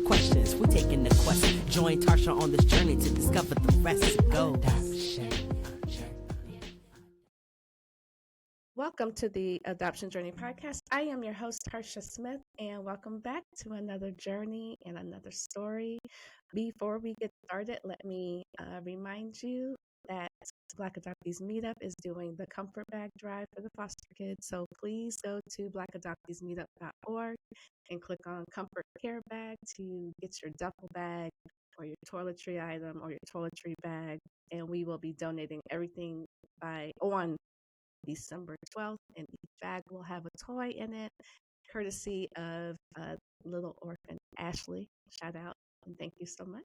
questions. We're taking the quest. Join Tarsha on this journey to discover the rest. Go. Welcome to the Adoption Journey Podcast. I am your host, Tarsha Smith, and welcome back to another journey and another story. Before we get started, let me remind you that Black Adoptees Meetup is doing the Comfort Bag Drive for the foster kids. So please go to blackadopteesmeetup.org and click on Comfort Care Bag to get your duffel bag or your toiletry item or your toiletry bag. And we will be donating everything on December 12th, and each bag will have a toy in it, courtesy of little orphan Ashley. Shout out and thank you so much.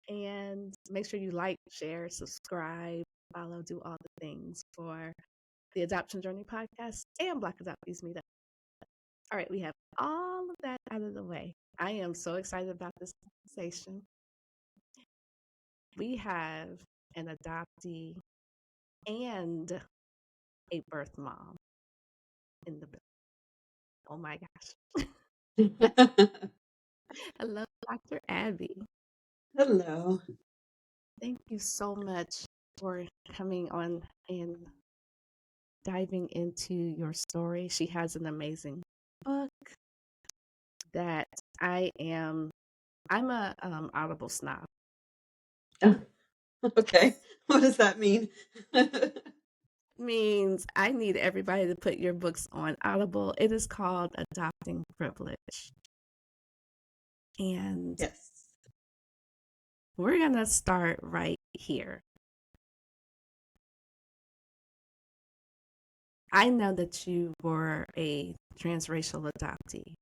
And make sure you like, share, subscribe, follow, do all the things for the Adoption Journey Podcast and Black Adoptees Meetup. All right, we have all of that out of the way. I am so excited about this conversation. We have an adoptee and a birth mom in the building. Oh my gosh. Hello, Dr. Abby. Hello. Thank you so much for coming on and diving into your story. She has an amazing book that I'm a Audible snob. Okay. What does that mean? Means I need everybody to put your books on Audible. It is called Adopting Privilege. And yes, we're going to start right here. I know that you were a transracial adoptee.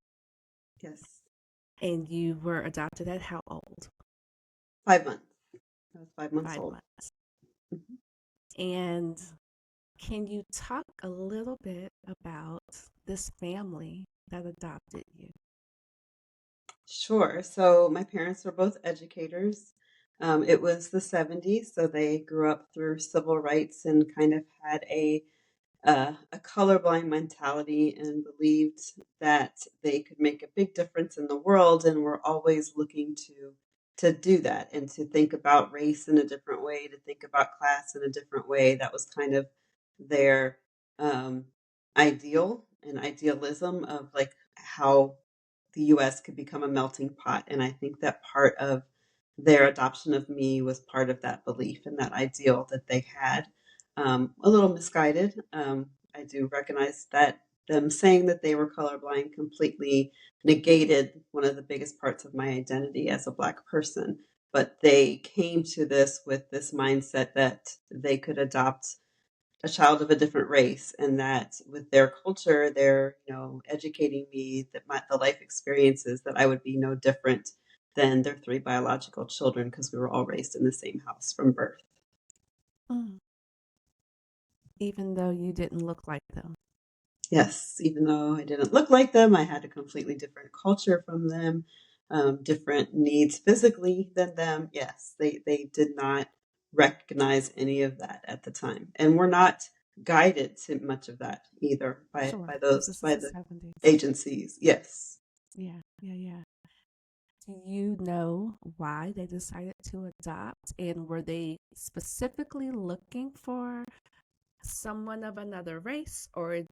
yes. And you were adopted at how old? 5 months. I was 5 months 5 old. months. Mm-hmm. And can you talk a little bit about this family that adopted you? Sure. So my parents were both educators. It was the 70s, so they grew up through civil rights and kind of had a colorblind mentality and believed that they could make a big difference in the world, and were always looking to do that and to think about race in a different way, to think about class in a different way. That was kind of their ideal and idealism of like how the US could become a melting pot. And I think that part of their adoption of me was part of that belief and that ideal that they had. A little misguided. I do recognize that them saying that they were colorblind completely negated one of the biggest parts of my identity as a Black person. But they came to this with this mindset that they could adopt a child of a different race, and that with their culture, they're educating me that the life experiences that I would be no different than their 3 biological children because we were all raised in the same house from birth. Even though you didn't look like them. Yes, even though I didn't look like them, I had a completely different culture from them, different needs physically than them. Yes, they did not recognize any of that at the time, and were not guided to much of that either by the 70s. agencies. Yes. Yeah. Do you know why they decided to adopt, and were they specifically looking for someone of another race, or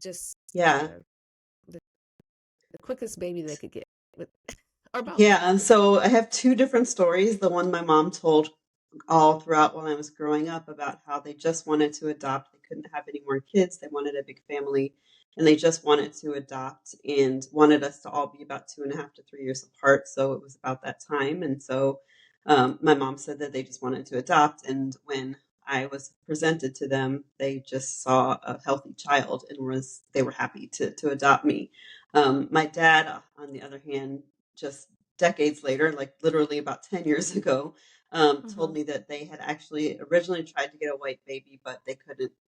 just the quickest baby they could get with, or both? Yeah, so I have 2 different stories. The one my mom told all throughout when I was growing up about how they just wanted to adopt. They couldn't have any more kids. They wanted a big family, and they just wanted to adopt and wanted us to all be about 2.5 to 3 years apart. So it was about that time. And so my mom said that they just wanted to adopt. And when I was presented to them, they just saw a healthy child and they were happy to adopt me. My dad, on the other hand, just decades later, like literally about 10 years ago, told me that they had actually originally tried to get a white baby, but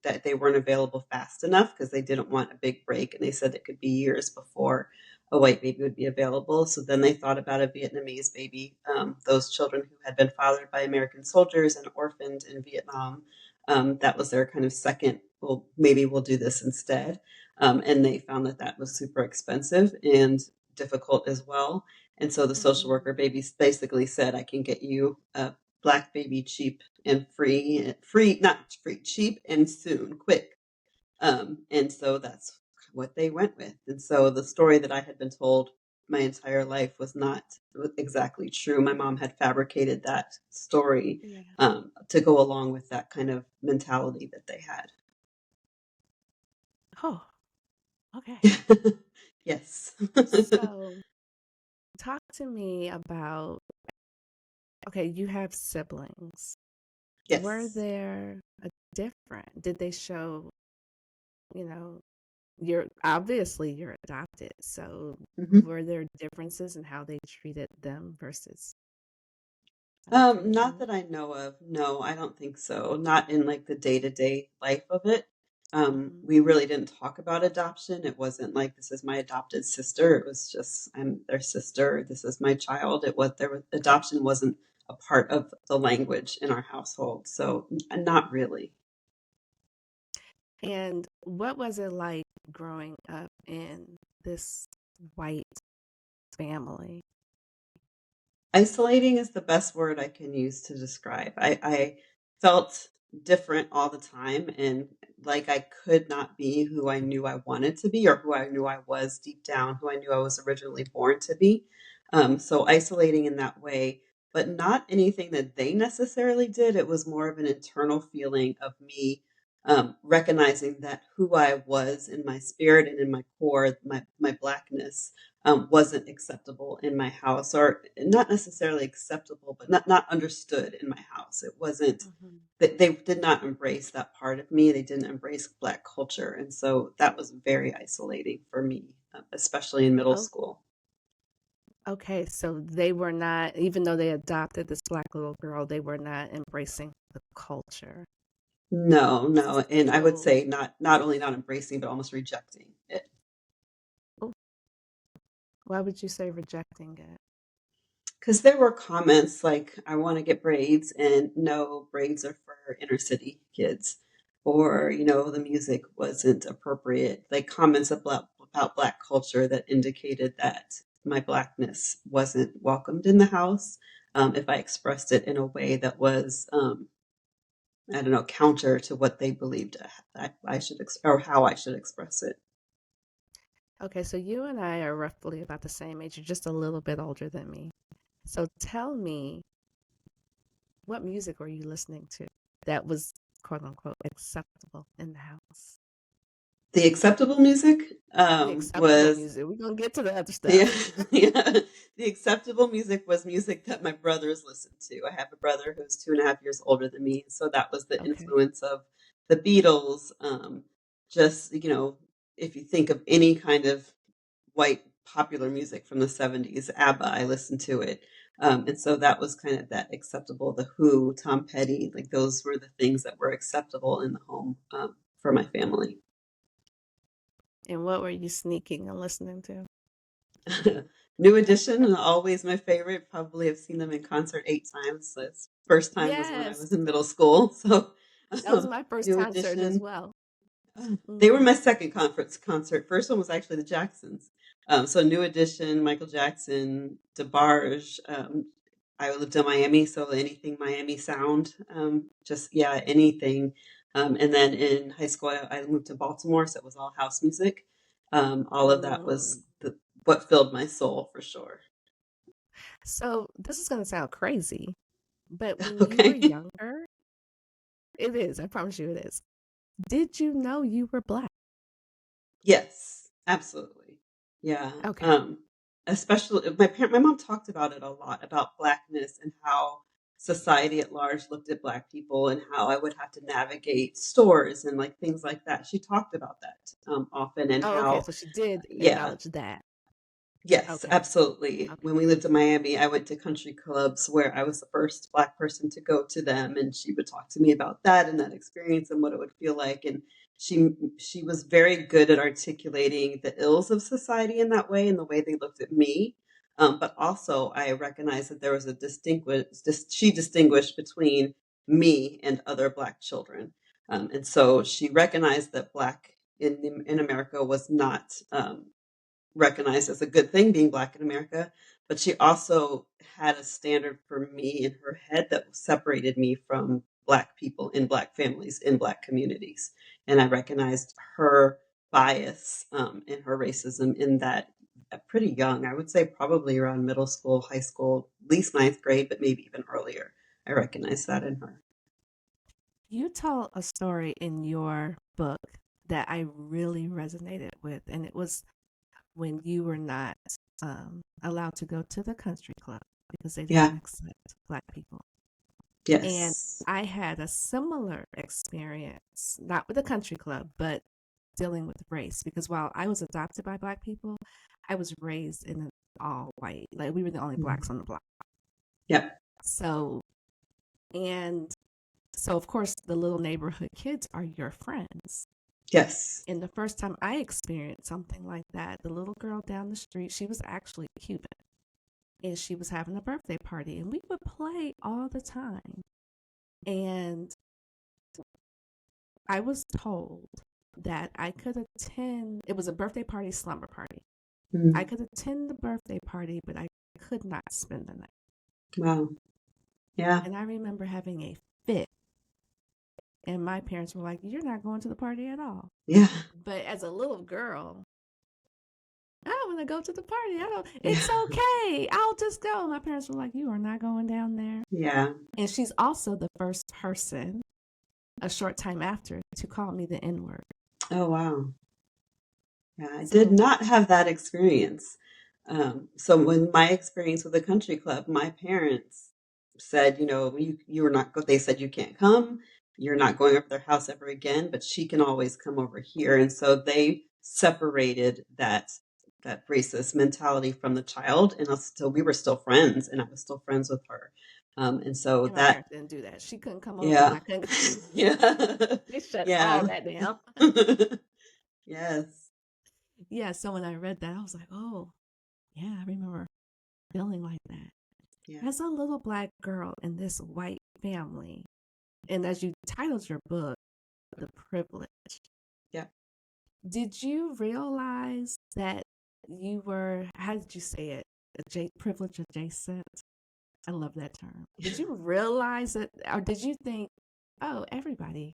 that they weren't available fast enough because they didn't want a big break. And they said it could be years before a white baby would be available. So then they thought about a Vietnamese baby, those children who had been fathered by American soldiers and orphaned in Vietnam. That was their kind of second, well, maybe we'll do this instead. And they found that was super expensive and difficult as well. And so the social Mhm. worker baby basically said, I can get you a black baby cheap and free, not free, cheap and soon, quick. And so that's what they went with. And so the story that I had been told my entire life was not exactly true. My mom had fabricated that story Yeah. to go along with that kind of mentality that they had. Oh, okay. Yes. So talk to me about, okay, you have siblings. Were Yes. there different? Did they show, you know, you're obviously you're adopted, so Mhm. were there differences in how they treated them versus treating Not you? that I know of. No, I don't think so. Not in like the day-to-day life of it. Hmm. We really didn't talk about adoption. It wasn't like this is my adopted sister. It was just I'm their sister. This is my child. It was adoption wasn't a part of the language in our household. So not really. And what was it like growing up in this white family? Isolating is the best word I can use to describe. I felt different all the time and like I could not be who I knew I wanted to be or who I knew I was deep down, who I knew I was originally born to be. So isolating in that way, but not anything that they necessarily did. It was more of an internal feeling of me recognizing that who I was in my spirit and in my core, my blackness wasn't acceptable in my house, or not necessarily acceptable, but not understood in my house. It wasn't Hmm. that they did not embrace that part of me. They didn't embrace Black culture, and so that was very isolating for me, especially in middle Oh, school. okay. So they were not, even though they adopted this black little girl, they were not embracing the culture. No, no, and I would So, say not only not embracing, but almost rejecting it. oh, why would you say rejecting it? Because there were comments like, I want to get braids, and no, braids are for inner city kids. Or, the music wasn't appropriate. Like comments about Black culture that indicated that my Blackness wasn't welcomed in the house if I expressed it in a way that was, I don't know, counter to what they believed I should, or how I should express it. Okay, so you and I are roughly about the same age. You're just a little bit older than me. So tell me, what music were you listening to that was quote unquote acceptable in the house? The acceptable music The acceptable was music. We're gonna get to the other yeah, stuff. yeah. The acceptable music was music that my brothers listened to. I have a brother who's 2.5 years older than me, so that was the Okay. influence of the Beatles. Just if you think of any kind of white popular music from the '70s, ABBA, I listened to it, and so that was kind of that acceptable. The Who, Tom Petty, like those were the things that were acceptable in the home for my family. And what were you sneaking and listening to? New Edition, always my favorite. Probably have seen them in concert 8 times. So first time was when I Yes, was in middle school. So that was my first New concert as Edition. well. They were Hmm. my second conference concert. First one was actually the Jacksons. So New Edition, Michael Jackson, DeBarge. I lived in Miami, so anything Miami sound. Just yeah, anything. And then in high school, I moved to Baltimore, so it was all house music. All of that Mm. was what filled my soul for sure. So this is gonna sound crazy, but when you were Okay. younger, it is. I promise you, it is. Did you know you were black? Yes, absolutely. Yeah. Okay. Especially my mom talked about it a lot about blackness and how society at large looked at black people and how I would have to navigate stores and like things like that. She talked about that often and Oh, okay. how So she did yeah, acknowledge that. yes, Okay. absolutely. Okay. When we lived in Miami, I went to country clubs where I was the first Black person to go to them, and she would talk to me about that and that experience and what it would feel like. And she was very good at articulating the ills of society in that way and the way they looked at me. But also, I recognized that there was she distinguished between me and other Black children, and so she recognized that Black in America was not. recognized as a good thing being Black in America, but she also had a standard for me in her head that separated me from Black people in Black families, in Black communities. And I recognized her bias and her racism in that pretty young. I would say probably around middle school, high school, at least ninth grade, but maybe even earlier. I recognized that in her. You told a story in your book that I really resonated with, and it was when you were not allowed to go to the country club because they didn't Yeah. accept Black people. And Yes. I had a similar experience, not with the country club, but dealing with race. Because while I was adopted by Black people, I was raised in an all white, like we were the only Blacks on the block. Yep. So, and so of course, the little neighborhood kids are your friends. Yes. And the first time I experienced something like that, the little girl down the street, she was actually Cuban. And she was having a birthday party, and we would play all the time. And I was told that I could attend, it was a birthday party, slumber party. Mm. I could attend the birthday party, but I could not spend the night. Wow. Yeah. And I remember having a fit. And my parents were like, "You're not going to the party at all." Yeah. But as a little girl, I want to go to the party. Yeah. It's okay. I'll just go. My parents were like, "You are not going down there." Yeah. And she's also the first person a short time after to call me the N-word. Oh, wow. Yeah, I So, did not have that experience. So when my experience with the country club, my parents said, you were not they said you can't come, you're not going over their house ever again, but she can always come over here. And so they separated that racist mentality from the child, and we were still friends, and I was still friends with her. And so and my that, parents didn't do that. She couldn't come over, and yeah, I couldn't. yeah, They shut all yeah, that down. yes, Yeah. So when I read that, I was like, "Oh, yeah, I remember feeling like that." yeah, As a little Black girl in this white family, and as you titled your book, The Privilege, yeah. did you realize that you were, how did you say it, privilege adjacent? I love that term. Did you realize it, or did you think, oh, everybody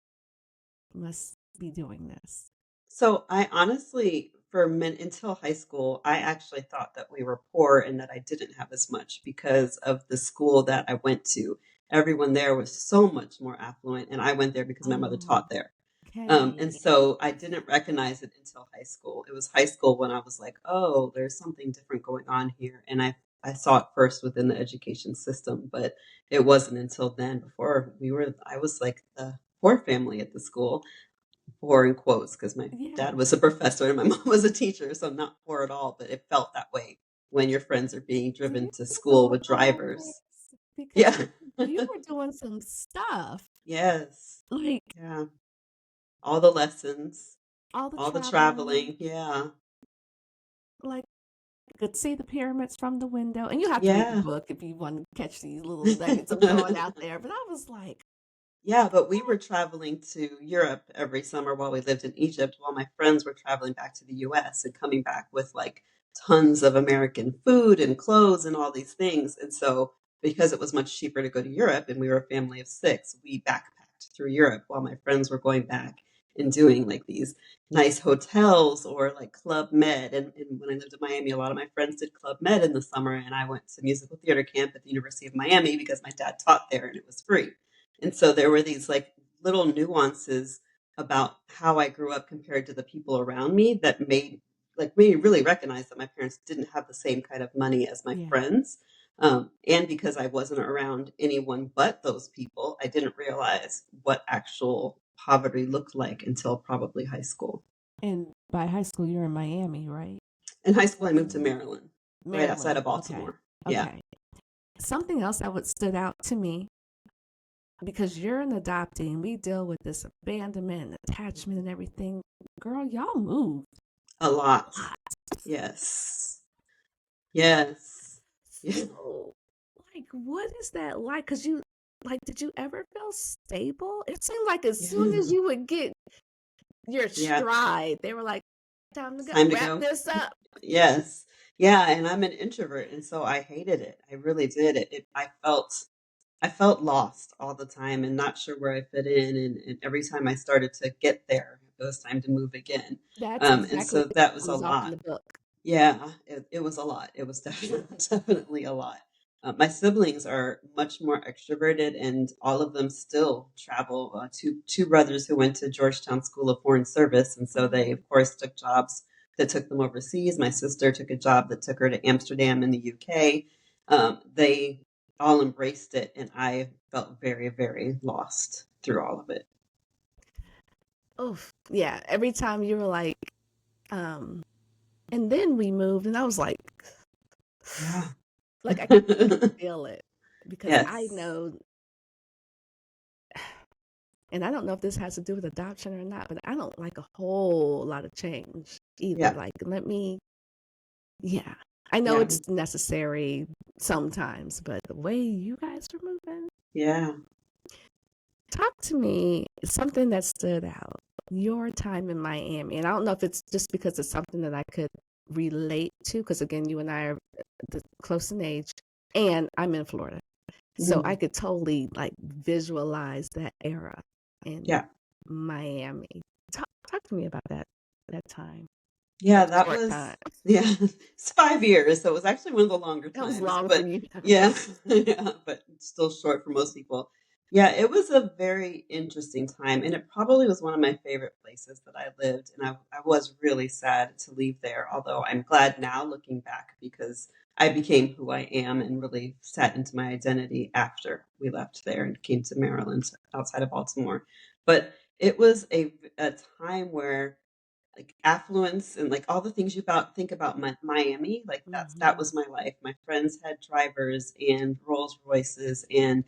must be doing this? So I honestly, until high school, I actually thought that we were poor and that I didn't have as much because of the school that I went to. Everyone there was so much more affluent, and I went there because my mother Oh, taught there. And okay. so I didn't recognize it until high school. It was high school when I was like, oh, there's something different going on here. And I saw it first within the education system, but it wasn't until then I was like the poor family at the school, poor in quotes, because my Yeah. dad was a professor and my mom was a teacher. So not poor at all, but it felt that way when your friends are being So driven you to were the school with wild drivers. mix because Yeah. you were doing some stuff Yes. like Yeah. All the lessons, all the all the traveling, traveling. Yeah. like could see the pyramids from the window. And you have to read the Yeah. book if you want to catch these little nuggets I'm throwing out there. But I was like, Yeah, but we were traveling to Europe every summer while we lived in Egypt, while my friends were traveling back to the US and coming back with like tons of American food and clothes and all these things. And so, because it was much cheaper to go to Europe and we were a family of six, we backpacked through Europe while my friends were going back and doing like these nice hotels or like Club Med. And when I lived in Miami, a lot of my friends did Club Med in the summer, and I went to musical theater camp at the University of Miami because my dad taught there and it was free. And so there were these like little nuances about how I grew up compared to the people around me that made me really recognize that my parents didn't have the same kind of money as my yeah. friends. And because I wasn't around anyone but those people, I didn't realize what actual poverty looked like until probably high school. And by high school, you're in Miami, right? In high Is school, that I moved to Maryland, right outside Maryland? of Okay. Baltimore. Yeah. Okay. Something else that would stood out to me because you're an adoptee and we deal with this abandonment and attachment and everything. Girl, y'all moved A lot. a lot. Yes. Yes. Yeah. So, like, what is that like? Because you, like, did you ever feel stable? It seemed like as soon as Yeah. you would get your Yeah. stride, they were like, Time to It's go. time to Wrap go. this up. Yes. Yeah, and I'm an introvert, and so I hated it. I really did. I felt lost all the time and not sure where I fit in, and every time I started to get there, it was time to move again. That's And exactly so what that was a comes off in lot. the book. Yeah, it was a lot. It was definitely a lot. My siblings are much more extroverted, and all of them still travel. Two brothers who went to Georgetown School of Foreign Service, and so they, Mhm. of course, took jobs that took them overseas. My sister took a job that took her to Amsterdam in the UK. They all embraced it, and I felt very, very lost through all of it. Oof. Yeah. Every time you were like, and then we moved, and I was Yeah. like I could feel it because I Yes. know, and I don't know if this has to do with adoption or not, but I don't like a whole lot of change either. Yeah. Like, yeah, I know Yeah. it's necessary sometimes, but the way you guys are moving, Yeah. talk to me something that stood out. Your time in Miami, and I don't know if it's just because it's something that I could relate to, because again, you and I are close in age, and I'm in Florida. So I Mhm. could totally like visualize that era in Yeah. Miami. Talk to me about that time, Yeah, that that short was time. yeah, it's 5 years, so it was actually one of the longer That was times, long for but you. yeah, yeah, but still short for most people. Yeah, it was a very interesting time, and it probably was one of my favorite places that I lived, and I was really sad to leave there, although I'm glad now looking back because I became who I am and really sat into my identity after we left there and came to Maryland outside of Baltimore. But it was a time where like affluence and like all the things you about think about Miami, like that Hmm. was my life. My friends had drivers and Rolls Royces and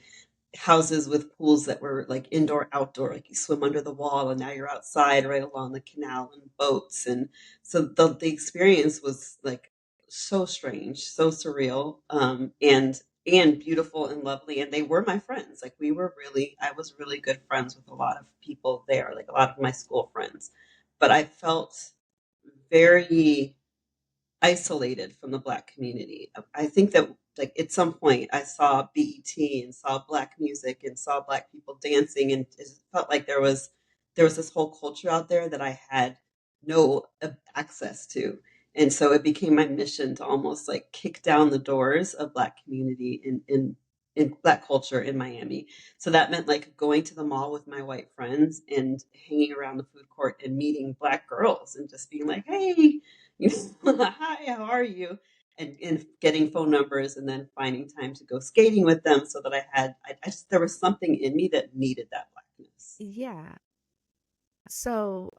houses with pools that were like indoor outdoor, like you swim under the wall and now you're outside right along the canal and boats. And so the experience was like so strange, so surreal, and beautiful and lovely, and they were my friends. Like I was really good friends with a lot of people there, like a lot of my school friends, but I felt very isolated from the Black community. I think that like at some point I saw BET and saw Black music and saw Black people dancing, and it felt like there was this whole culture out there that I had no access to. And so it became my mission to almost like kick down the doors of Black community in Black culture in Miami. So that meant like going to the mall with my white friends and hanging around the food court and meeting Black girls and just being like, hey, hi, how are you? And getting phone numbers and then finding time to go skating with them so that I just, there was something in me that needed that blackness. Yeah. So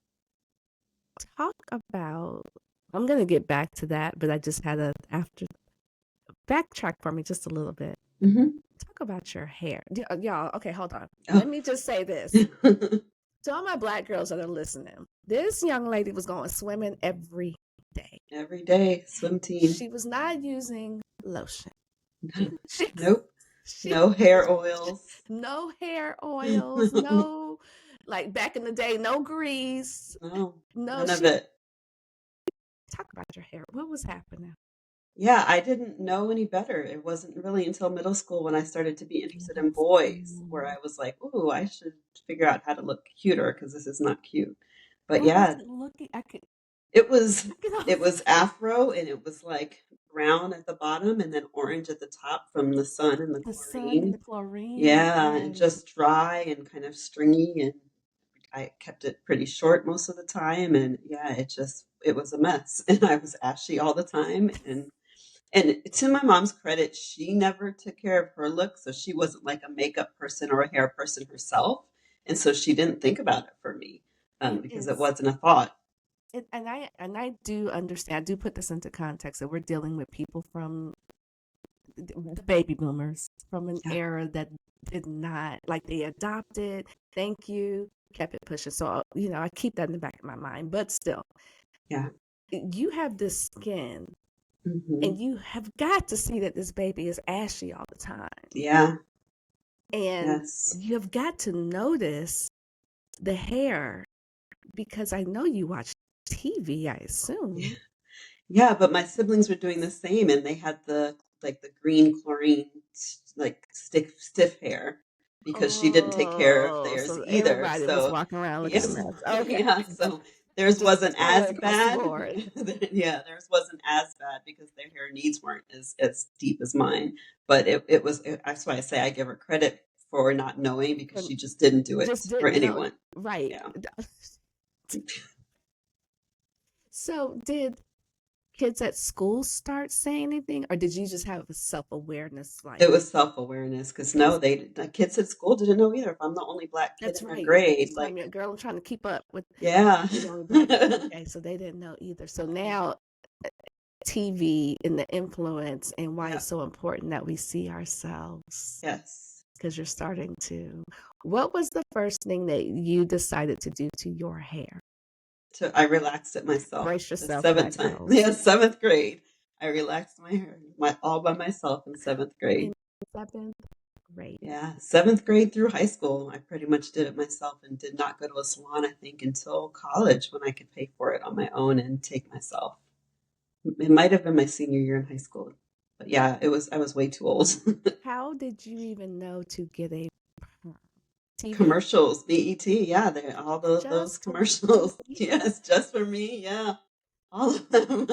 talk about. I'm gonna get back to that, but I just had a after backtrack for me just a little bit. Hmm. Talk about your hair, y'all. Okay, hold on. Oh. Let me just say this to all my Black girls that are listening. This young lady was going swimming every day. Every day, swim team. She was not using lotion. She Nope. she No hair oils. no hair oils, no like back in the day, no grease. No, No, none of she it. talk about your hair. What was happening? Yeah, I didn't know any better. It wasn't really until middle school when I started to be interested in Middle boys where school. I was like, "Ooh, I should figure out how to look cuter because this is not cute." But What was yeah, it looking? it was I could it almost was afro, and it was like brown at the bottom and then orange at the top from the sun and the the sun and the chlorine. chlorine. Yeah, and Yes. just dry and kind of stringy, and I kept it pretty short most of the time, and yeah, it was a mess and I was ashy all the time. And to my mom's credit, she never took care of her look, so she wasn't like a makeup person or a hair person herself, and so she didn't think about it for me, It because it is. wasn't a thought. And I do understand. I do put this into context that we're dealing with people from the baby boomers from an Yeah, era that did not like they adopted. Thank you, kept it pushing. So I keep that in the back of my mind. But still, yeah, you have this skin, hmm, and you have got to see that this baby is ashy all the time, yeah, and yes, you have got to notice the hair because I know you watch TV, I assume. Yeah, but my siblings were doing the same, and they had the green chlorine stiff hair because she didn't take care of Oh, theirs so either. everybody was So walking around looking yeah, a mess. Okay. yeah. So It theirs just wasn't spread as across the bad. board. Yeah, theirs wasn't as bad because their hair needs weren't as deep as mine. But that's why I say I give her credit for not knowing because But she just didn't do it just for didn't know. anyone. Right. Yeah. So did kids at school start saying anything, or did you just have a self-awareness like, It was self-awareness because no, the kids at school didn't know either. If I'm the only black kid that's in their right. You grade, just told like, me, girl, I'm trying to keep up with yeah. the only black kid. Okay, so they didn't know either. So now TV and the influence and why Yeah. it's so important that we see ourselves Yes. because you're starting to. What was the first thing that you decided to do to your hair? So I relaxed it myself Brace the yourself, seventh Black time. girls. Yeah, seventh grade. I relaxed my hair all by myself in seventh In grade. seventh grade. Yeah, seventh grade through high school, I pretty much did it myself and did not go to a salon, I think, until college when I could pay for it on my own and take myself. It might have been my senior year in high school. But yeah, I was way too old. How did you even know to get a perm? TV? Commercials, BET, yeah, all those Just for commercials. you. Yes, just for me, yeah. All of them.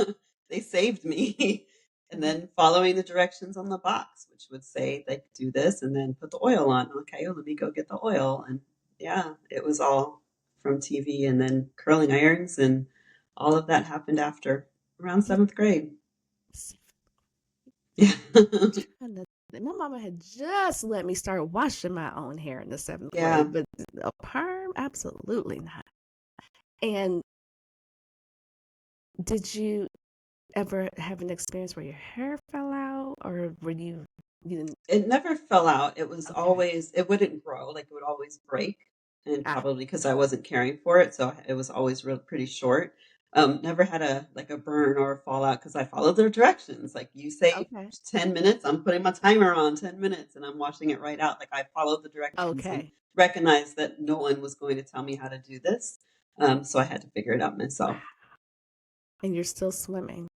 They saved me. And then following the directions on the box, which would say like do this and then put the oil on. Okay, well, let me go get the oil. And yeah, it was all from TV and then curling irons and all of that happened after around seventh grade. Yeah. Trying to, my mama had just let me start washing my own hair in the seventh Yeah. grade, but a perm, absolutely not. And did you ever have an experience where your hair fell out, or were you didn't? It never fell out. It was Okay, always, it wouldn't grow, like it would always break. And ah, probably because I wasn't caring for it, so it was always real pretty short. Never had a burn or a fallout because I followed their directions. Like you say okay, 10 minutes, I'm putting my timer on 10 minutes and I'm washing it right out. Like I followed the directions and okay. recognized that no one was going to tell me how to do this. So I had to figure it out Wow. myself. And you're still swimming.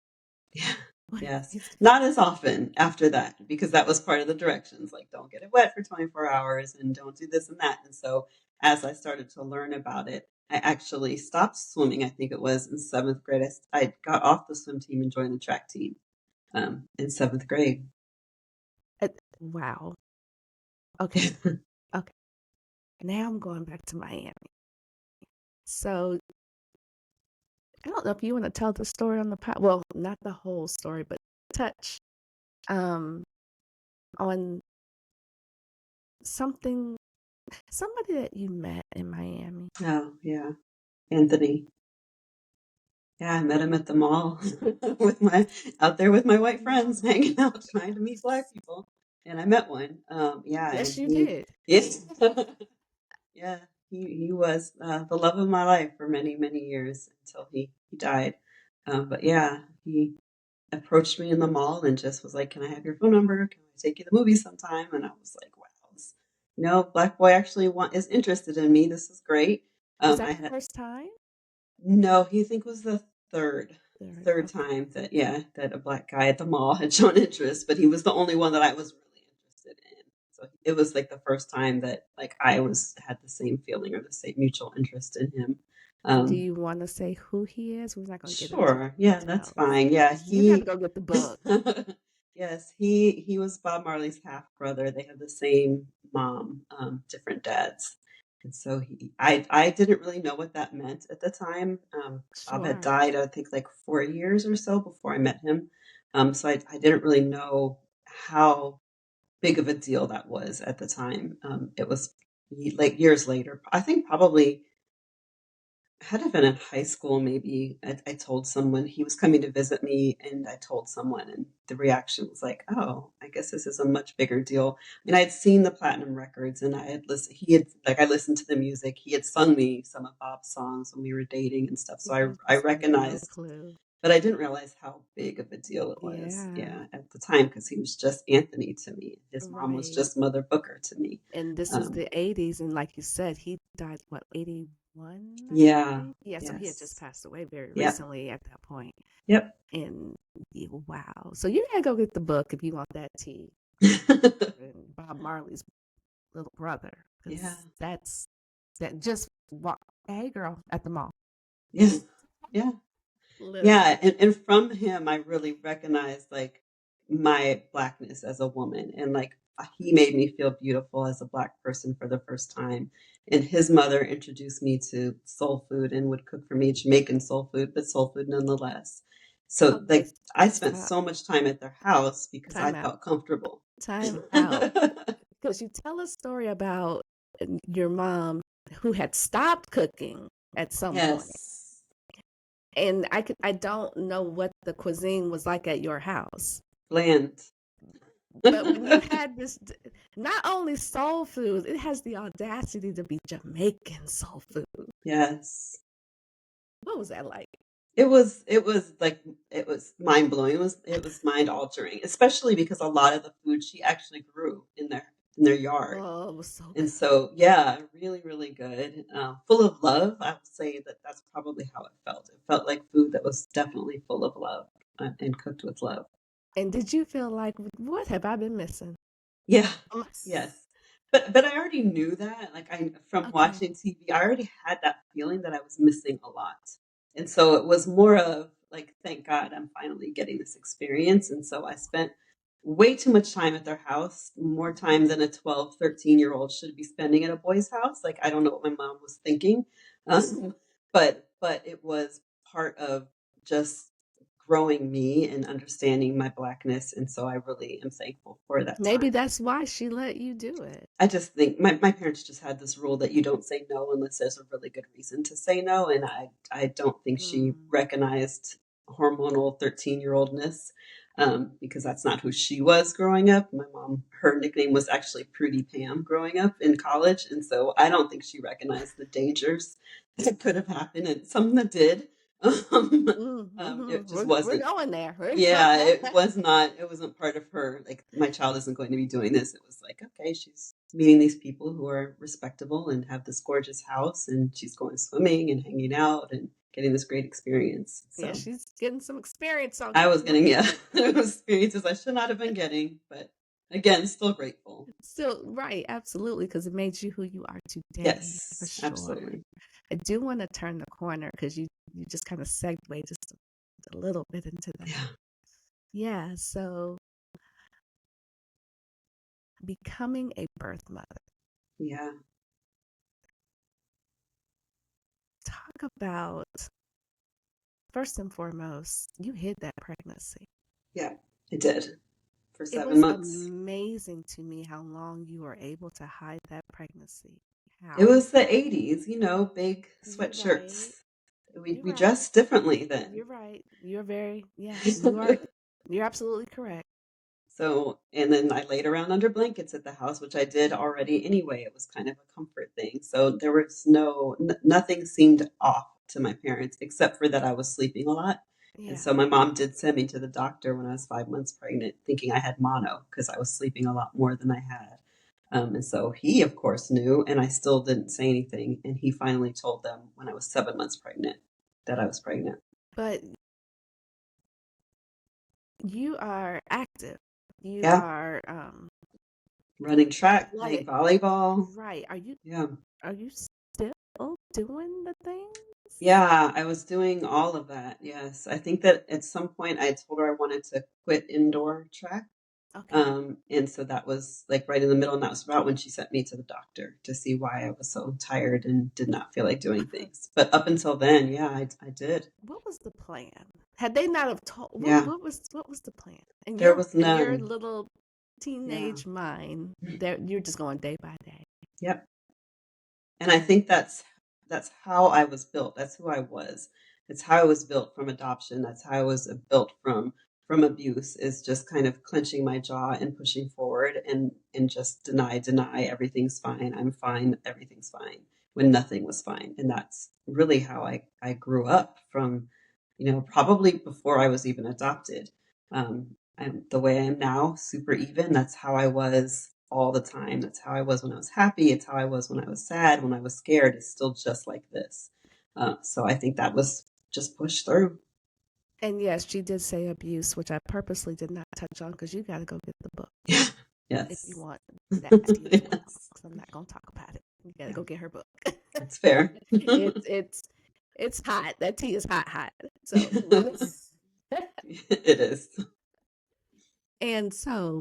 Yeah. Yes. It's- Not as often after that because that was part of the directions. Like, don't get it wet for 24 hours and don't do this and that. And so, as I started to learn about it, I actually stopped swimming. I think it was in seventh grade. I got off the swim team and joined the track team in seventh grade. wow. Okay, okay. Now I'm going back to Miami. So I don't know if you want to tell the story on the pod. Well, not the whole story, but touch um on something, somebody that you met in Miami. Oh, yeah. Anthony. Yeah, I met him at the mall with out there with my white friends hanging out trying to meet black people. And I met one. Yeah, and Yes, you did. yes. Yeah, he was the love of my life for many, many years until he died. But yeah, he approached me in the mall and just was like, "Can I have your phone number? Can I take you to the movies sometime?" And I was like, "Wow, black boy actually is interested in me. This is great." Was I that the had first time? no, he think was the third Third. third Okay. time that a black guy at the mall had shown interest, but he was the only one that I was really interested in. So it was like the first time that like had the same feeling or the same mutual interest in him. And do Um, you want to say who he is? We're not going to get into sure, yeah, that's details. fine. Yeah, You got to go get the book. yes, he was Bob Marley's half brother. They have the same mom, different dads. And so I didn't really know what that meant at the time. Bob had Sure. died, I think, like 4 years or so before I met him. So I didn't really know how big of a deal that was at the time. It was like years later. I think probably had to been in high school, maybe. I told someone he was coming to visit me, and I told someone, and the reaction was like, "Oh, I guess this is a much bigger deal." I mean, I had seen the platinum records, and I had listened. I listened to the music. He had sung me some of Bob's songs when we were dating and stuff. So I I just had no recognized, clue. but I didn't realize how big of a deal it was. Yeah. Yeah, at the time, because he was just Anthony to me. His mom was Right. just Mother Booker to me. And this is Um, the 80s. And like you said, he died, what, 80? 21, I Yeah. believe. Yeah, so he had just Yes. passed away very Yep. recently at that point. Yep. And wow. So you gotta go get the book if you want that tea. And Bob Marley's little brother. Yeah. Because that just walk, hey girl, at the mall. Yeah. Yeah. Literally. Yeah, and from him, I really recognized like my blackness as a woman, and like he made me feel beautiful as a black person for the first time. And his mother introduced me to soul food and would cook for me Jamaican soul food, but soul food nonetheless. So Okay, like I spent stop. so much time at their house because I Time out. felt comfortable. Time out. Because you tell a story about your mom who had stopped cooking at some point. Yes, And I don't know what the cuisine was like at your house. bland. But when you had this, not only soul food, it has the audacity to be Jamaican soul food. Yes. What was that like? It was like it was mind blowing. It was mind altering, especially because a lot of the food she actually grew in their yard. Oh, it was so And good. so, yeah, really, really good. Full of love. I would say that that's probably how it felt. It felt like food that was definitely full of love and cooked with love. And did you feel like, what have I been missing? Yeah, Um, yes. But I already knew that. Like I from Okay. watching TV, I already had that feeling that I was missing a lot. And so it was more of like, thank God I'm finally getting this experience. And so I spent way too much time at their house, more time than a 12, 13-year-old should be spending at a boy's house. Like I don't know what my mom was thinking. But it was part of just growing me and understanding my blackness. And so I really am thankful for that Maybe time. that's why she let you do it. I just think my parents just had this rule that you don't say no unless there's a really good reason to say no. And I don't think she Mm. recognized hormonal 13-year-oldness because that's not who she was growing up. My mom, her nickname was actually Prudy Pam growing up in college. And so I don't think she recognized the dangers that could have happened and some that did. Um, it just We're wasn't going there. yeah, it wasn't part of her, like, my child isn't going to be doing this. It was like, okay, she's meeting these people who are respectable and have this gorgeous house, and she's going swimming and hanging out and getting this great experience. Yeah, So she's getting some experience on I was getting, campus. yeah, experiences I should not have been getting, but again, still grateful. Still, right, absolutely, because it made you who you are today, for Yes, sure. absolutely. I do want to turn the corner because you just kind of segued just a little bit into that. Yeah, Yeah, so becoming a birth mother. yeah, Talk about, first and foremost, you hid that pregnancy. yeah, it did for It seven was months. amazing to me how long you were able to hide that pregnancy. It How? was the 80s, big You're right. sweatshirts. We, You're we right. dressed differently then. You're right. You're very, yeah, you are, you're absolutely correct. So, and then I laid around under blankets at the house, which I did already anyway. It was kind of a comfort thing. So there was nothing seemed off to my parents except for that I was sleeping a lot. And Yeah. so my mom did send me to the doctor when I was 5 months pregnant, thinking I had mono because I was sleeping a lot more than I had. And so he, of course, knew, and I still didn't say anything. And he finally told them when I was 7 months pregnant that I was pregnant. But you are active. You Yeah, are running track, playing like volleyball. right. Yeah. Are you still doing the things? Yeah, I was doing all of that. Yes. I think that at some point I told her I wanted to quit indoor track. Okay. And so that was like right in the middle, and that was about when she sent me to the doctor to see why I was so tired and did not feel like doing things. But up until then, yeah, I did. What was the plan? Had they not have told Yeah, what was the plan? In there was your none. little Yeah. teenage mind, that you're just going day by day. Yep. And I think that's how I was built. That's who I was. It's how I was built from adoption. That's how I was built from abuse is just kind of clenching my jaw and pushing forward and just deny everything's fine. I'm fine. Everything's fine when nothing was fine. And that's really how I grew up from, probably before I was even adopted. I'm the way I am now, super even. That's how I was all the time. That's how I was when I was happy. It's how I was when I was sad, when I was scared. It's still just like this. So I think that was just pushed through. And yes, she did say abuse, which I purposely did not touch on because you got to go get the book Yeah. if you Yes. want nasty as well. Yes. 'Cause I'm not going to talk about it. You got to Yeah. go get her book. That's fair. It's hot. That tea is hot. So It is. and so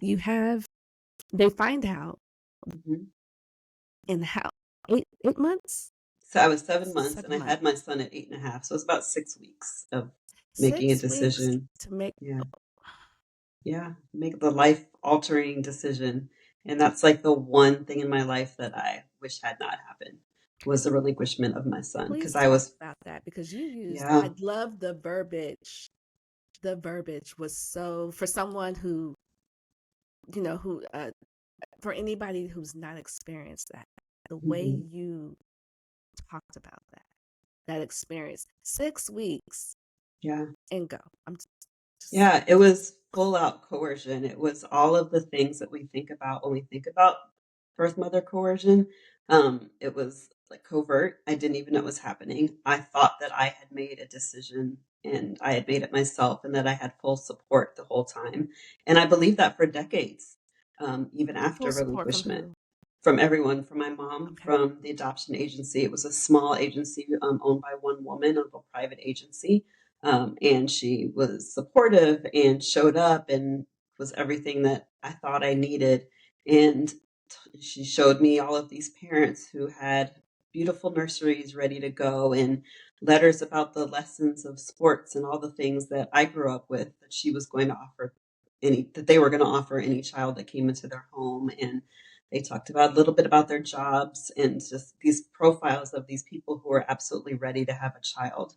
you have they find out Mhm. in how 8 months, So I was 7 months and 7 I had months, my son at 8.5. So it was about 6 weeks of making a 6 weeks decision. to make. Yeah. Yeah. Make the life altering decision. And that's like the one thing in my life that I wish had not happened was the relinquishment of my son. Because Please I talk was, about that because you used. yeah. I love the verbiage. The verbiage was so for someone who who for anybody who's not experienced that, the way Mhm. you talked about that experience, 6 weeks Yeah. and go. I'm just Yeah, it was full out coercion. It was all of the things that we think about when we think about birth mother coercion. It was like covert. I didn't even know it was happening. I thought that I had made a decision and I had made it myself and that I had full support the whole time. And I believed that for decades, even full after support from relinquishment. who? From everyone, from my mom, Okay. from the adoption agency. It was a small agency owned by one woman, a little private agency. And she was supportive and showed up and was everything that I thought I needed. And she showed me all of these parents who had beautiful nurseries ready to go and letters about the lessons of sports and all the things that I grew up with that she was going to offer that they were going to offer any child that came into their home. And they talked about a little bit about their jobs and just these profiles of these people who were absolutely ready to have a child.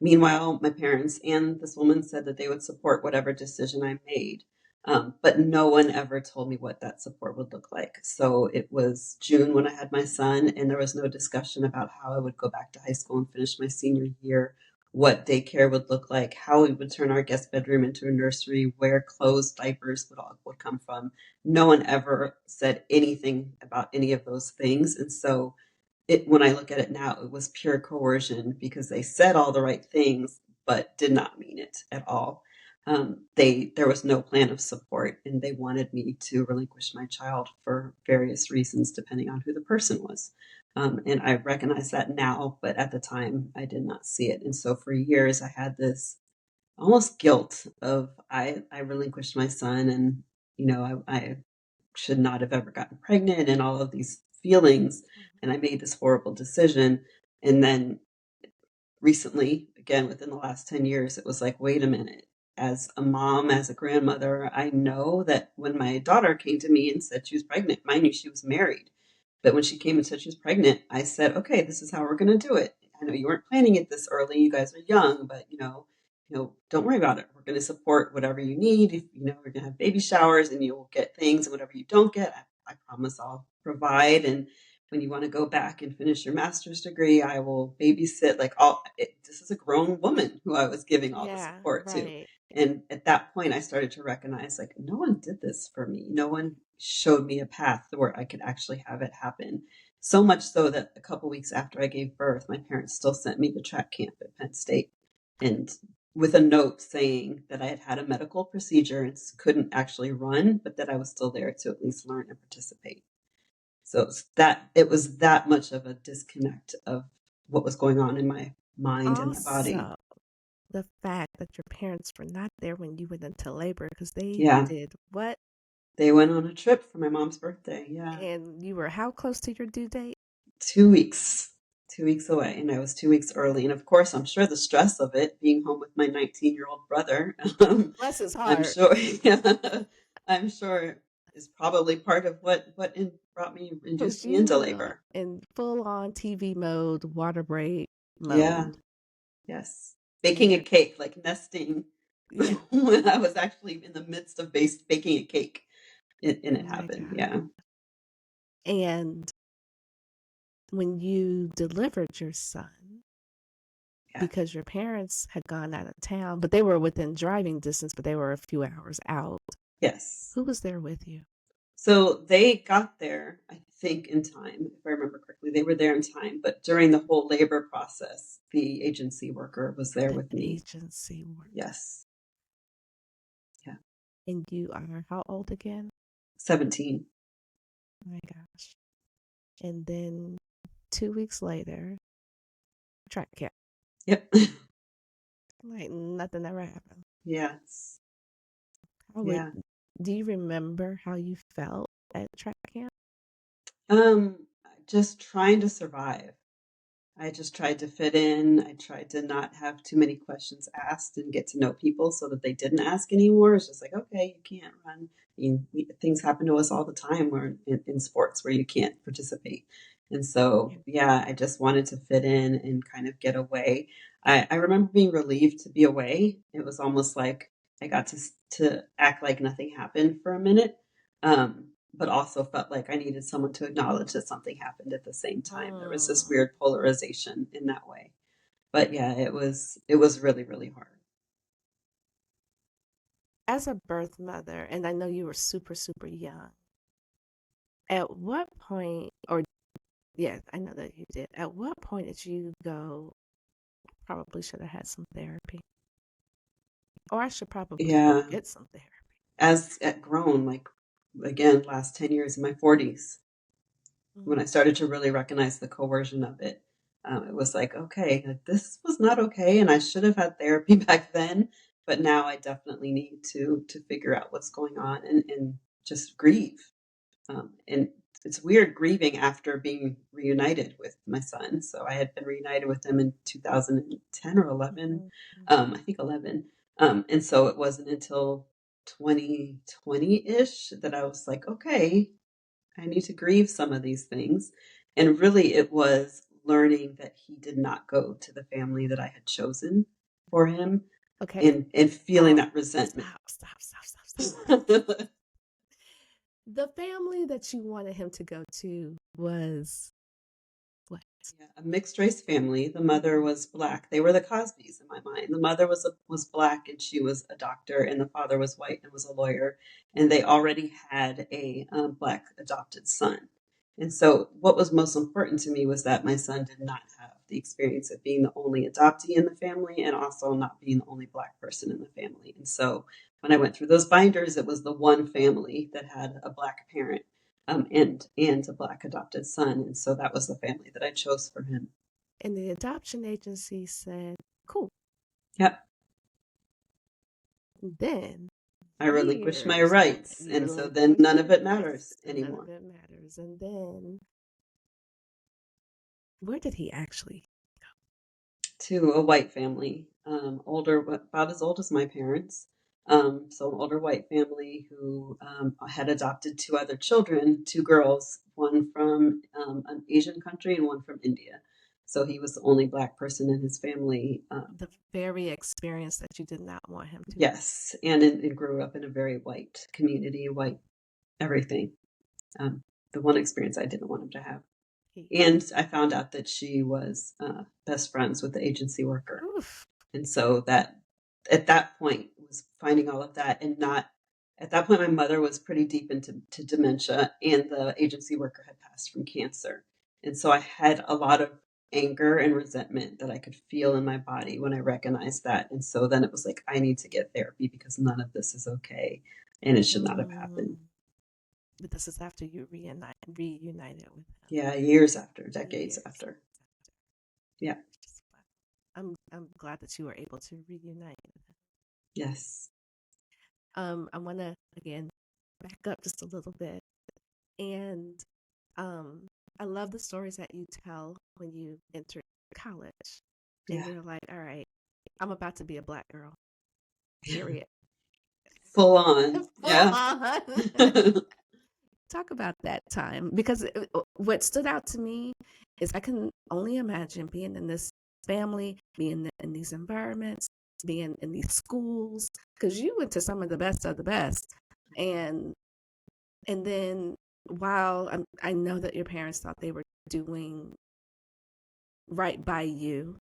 Meanwhile, my parents and this woman said that they would support whatever decision I made. But no one ever told me what that support would look like. So it was June when I had my son, and there was no discussion about how I would go back to high school and finish my senior year, what daycare would look like, how we would turn our guest bedroom into a nursery, where clothes, diapers would come from. No one ever said anything about any of those things. And so when I look at it now, it was pure coercion because they said all the right things, but did not mean it at all. There was no plan of support, and they wanted me to relinquish my child for various reasons, depending on who the person was. And I recognize that now, but at the time, I did not see it. And so for years, I had this almost guilt of I relinquished my son, and I should not have ever gotten pregnant, and all of these feelings, and I made this horrible decision. And then recently, again within the last 10 years, it was like, wait a minute. As a mom, as a grandmother, I know that when my daughter came to me and said she was pregnant, mind you, she was married. But when she came and said she was pregnant, I said, okay, this is how we're going to do it. I know you weren't planning it this early. You guys are young, but don't worry about it. We're going to support whatever you need. If we're going to have baby showers and you'll get things, and whatever you don't get, I promise I'll provide. And when you want to go back and finish your master's degree, I will babysit. This is a grown woman who I was giving all the Yeah, support to. right. And at that point, I started to recognize, like, no one did this for me. No one showed me a path where I could actually have it happen. So much so that a couple weeks after I gave birth, my parents still sent me to track camp at Penn State, and with a note saying that I had had a medical procedure and couldn't actually run, but that I was still there to at least learn and participate. So it was that much of a disconnect of what was going on in my mind and my body. Also, the fact that your parents were not there when you went into labor because they Yeah. did what? They went on a trip for my mom's birthday. Yeah. And you were how close to your due date? 2 weeks. 2 weeks away. And I was 2 weeks early. And of course, I'm sure the stress of it, being home with my 19-year-old brother, Bless his I'm heart. sure, yeah, I'm sure is probably part of what induced Because me into you were labor. in full on TV mode, water break Yeah. mode. Yes. Baking a And cake, like nesting yeah, when I was actually in the midst of baking a cake. And it my happened. God. Yeah. And when you delivered your son, Yeah. because your parents had gone out of town, but they were within driving distance, but they were a few hours out. Yes. Who was there with you? So they got there, I think, in time, if I remember correctly. They were there in time, but during the whole labor process, the agency worker was there The with me. agency work. Yes. Yeah. And you are how old again? 17. Oh my gosh. And then 2 weeks later, track camp. Yep. Like nothing ever happened. Yes. How would, Yeah. do you remember how you felt at track camp? Um, just trying to survive. I just tried to fit in. I tried to not have too many questions asked and get to know people so that they didn't ask anymore. It's just like, okay, you can't run. I mean, things happen to us all the time where in sports where you can't participate. And so, yeah, I just wanted to fit in and kind of get away. I remember being relieved to be away. It was almost like I got to act like nothing happened for a minute. But also felt like I needed someone to acknowledge that something happened at the same time. There was this Mm. weird polarization in that way. But yeah, it was really, really hard. As a birth mother, and I know you were super, super young, at what point, or yes, I know that you did, at what point did you go, probably should have had some therapy? Or I should probably go Yeah, get some therapy. as at grown, like again, last 10 years in my 40s, when I Mm. started to really recognize the coercion of it, it was like, okay, like, this was not okay, and I should have had therapy back then. But now I definitely need to figure out what's going on and just grieve. And it's weird grieving after being reunited with my son. So I had been reunited with him in 2010 or 11, Mhm. I think 11. And so it wasn't until 2020-ish that I was like, okay, I need to grieve some of these things. And really, it was learning that he did not go to the family that I had chosen for him Okay. and feeling Pause. that resentment. Stop. The family that you wanted him to go to was what? Yeah, a mixed race family. The mother was black. They were the Cosbys in my mind. The mother was black and she was a doctor, and the father was white and was a lawyer. And they already had a black adopted son. And so, what was most important to me was that my son did not have the experience of being the only adoptee in the family, and also not being the only black person in the family. And so, when I went through those binders, it was the one family that had a black parent, and a black adopted son, and so that was the family that I chose for him. And the adoption agency said, cool. Yep, Then I relinquished my years later, rights, you and so then relinquish none of your it matters rights and none of anymore. it matters. And then where did he actually To a white family, older, about as old as my parents. So an older white family who had adopted two other children, two girls, one from an Asian country and one from India. So he was the only black person in his family. the very experience that you did not want him to Yes, and grew up in a very white community, white everything. Um, the one experience I didn't want him to have. he And I found out that she was best friends with the agency worker. oof. And so that at that point was finding all of that, and not at that point my mother was pretty deep into dementia, and the agency worker had passed from cancer. And so I had a lot of anger and resentment that I could feel in my body when I recognized that. And so then it was like, I need to get therapy because none of this is okay and it should not have happened. Mm. But this is after you reunited with him. Yeah, years after, decades Years after. after. Yeah. Just I'm glad that you were able to reunite with him. Yes. I want to again back up just a little bit, and um, I love the stories that you tell when you enter college, and Yeah. you're like, "All right, I'm about to be a black girl." Period. Full on. Full Yeah. on. Talk about that time, because what stood out to me is I can only imagine being in this family, being in these environments, being in these schools, because you went to some of the best of the best, and then while I know that your parents thought they were doing right by you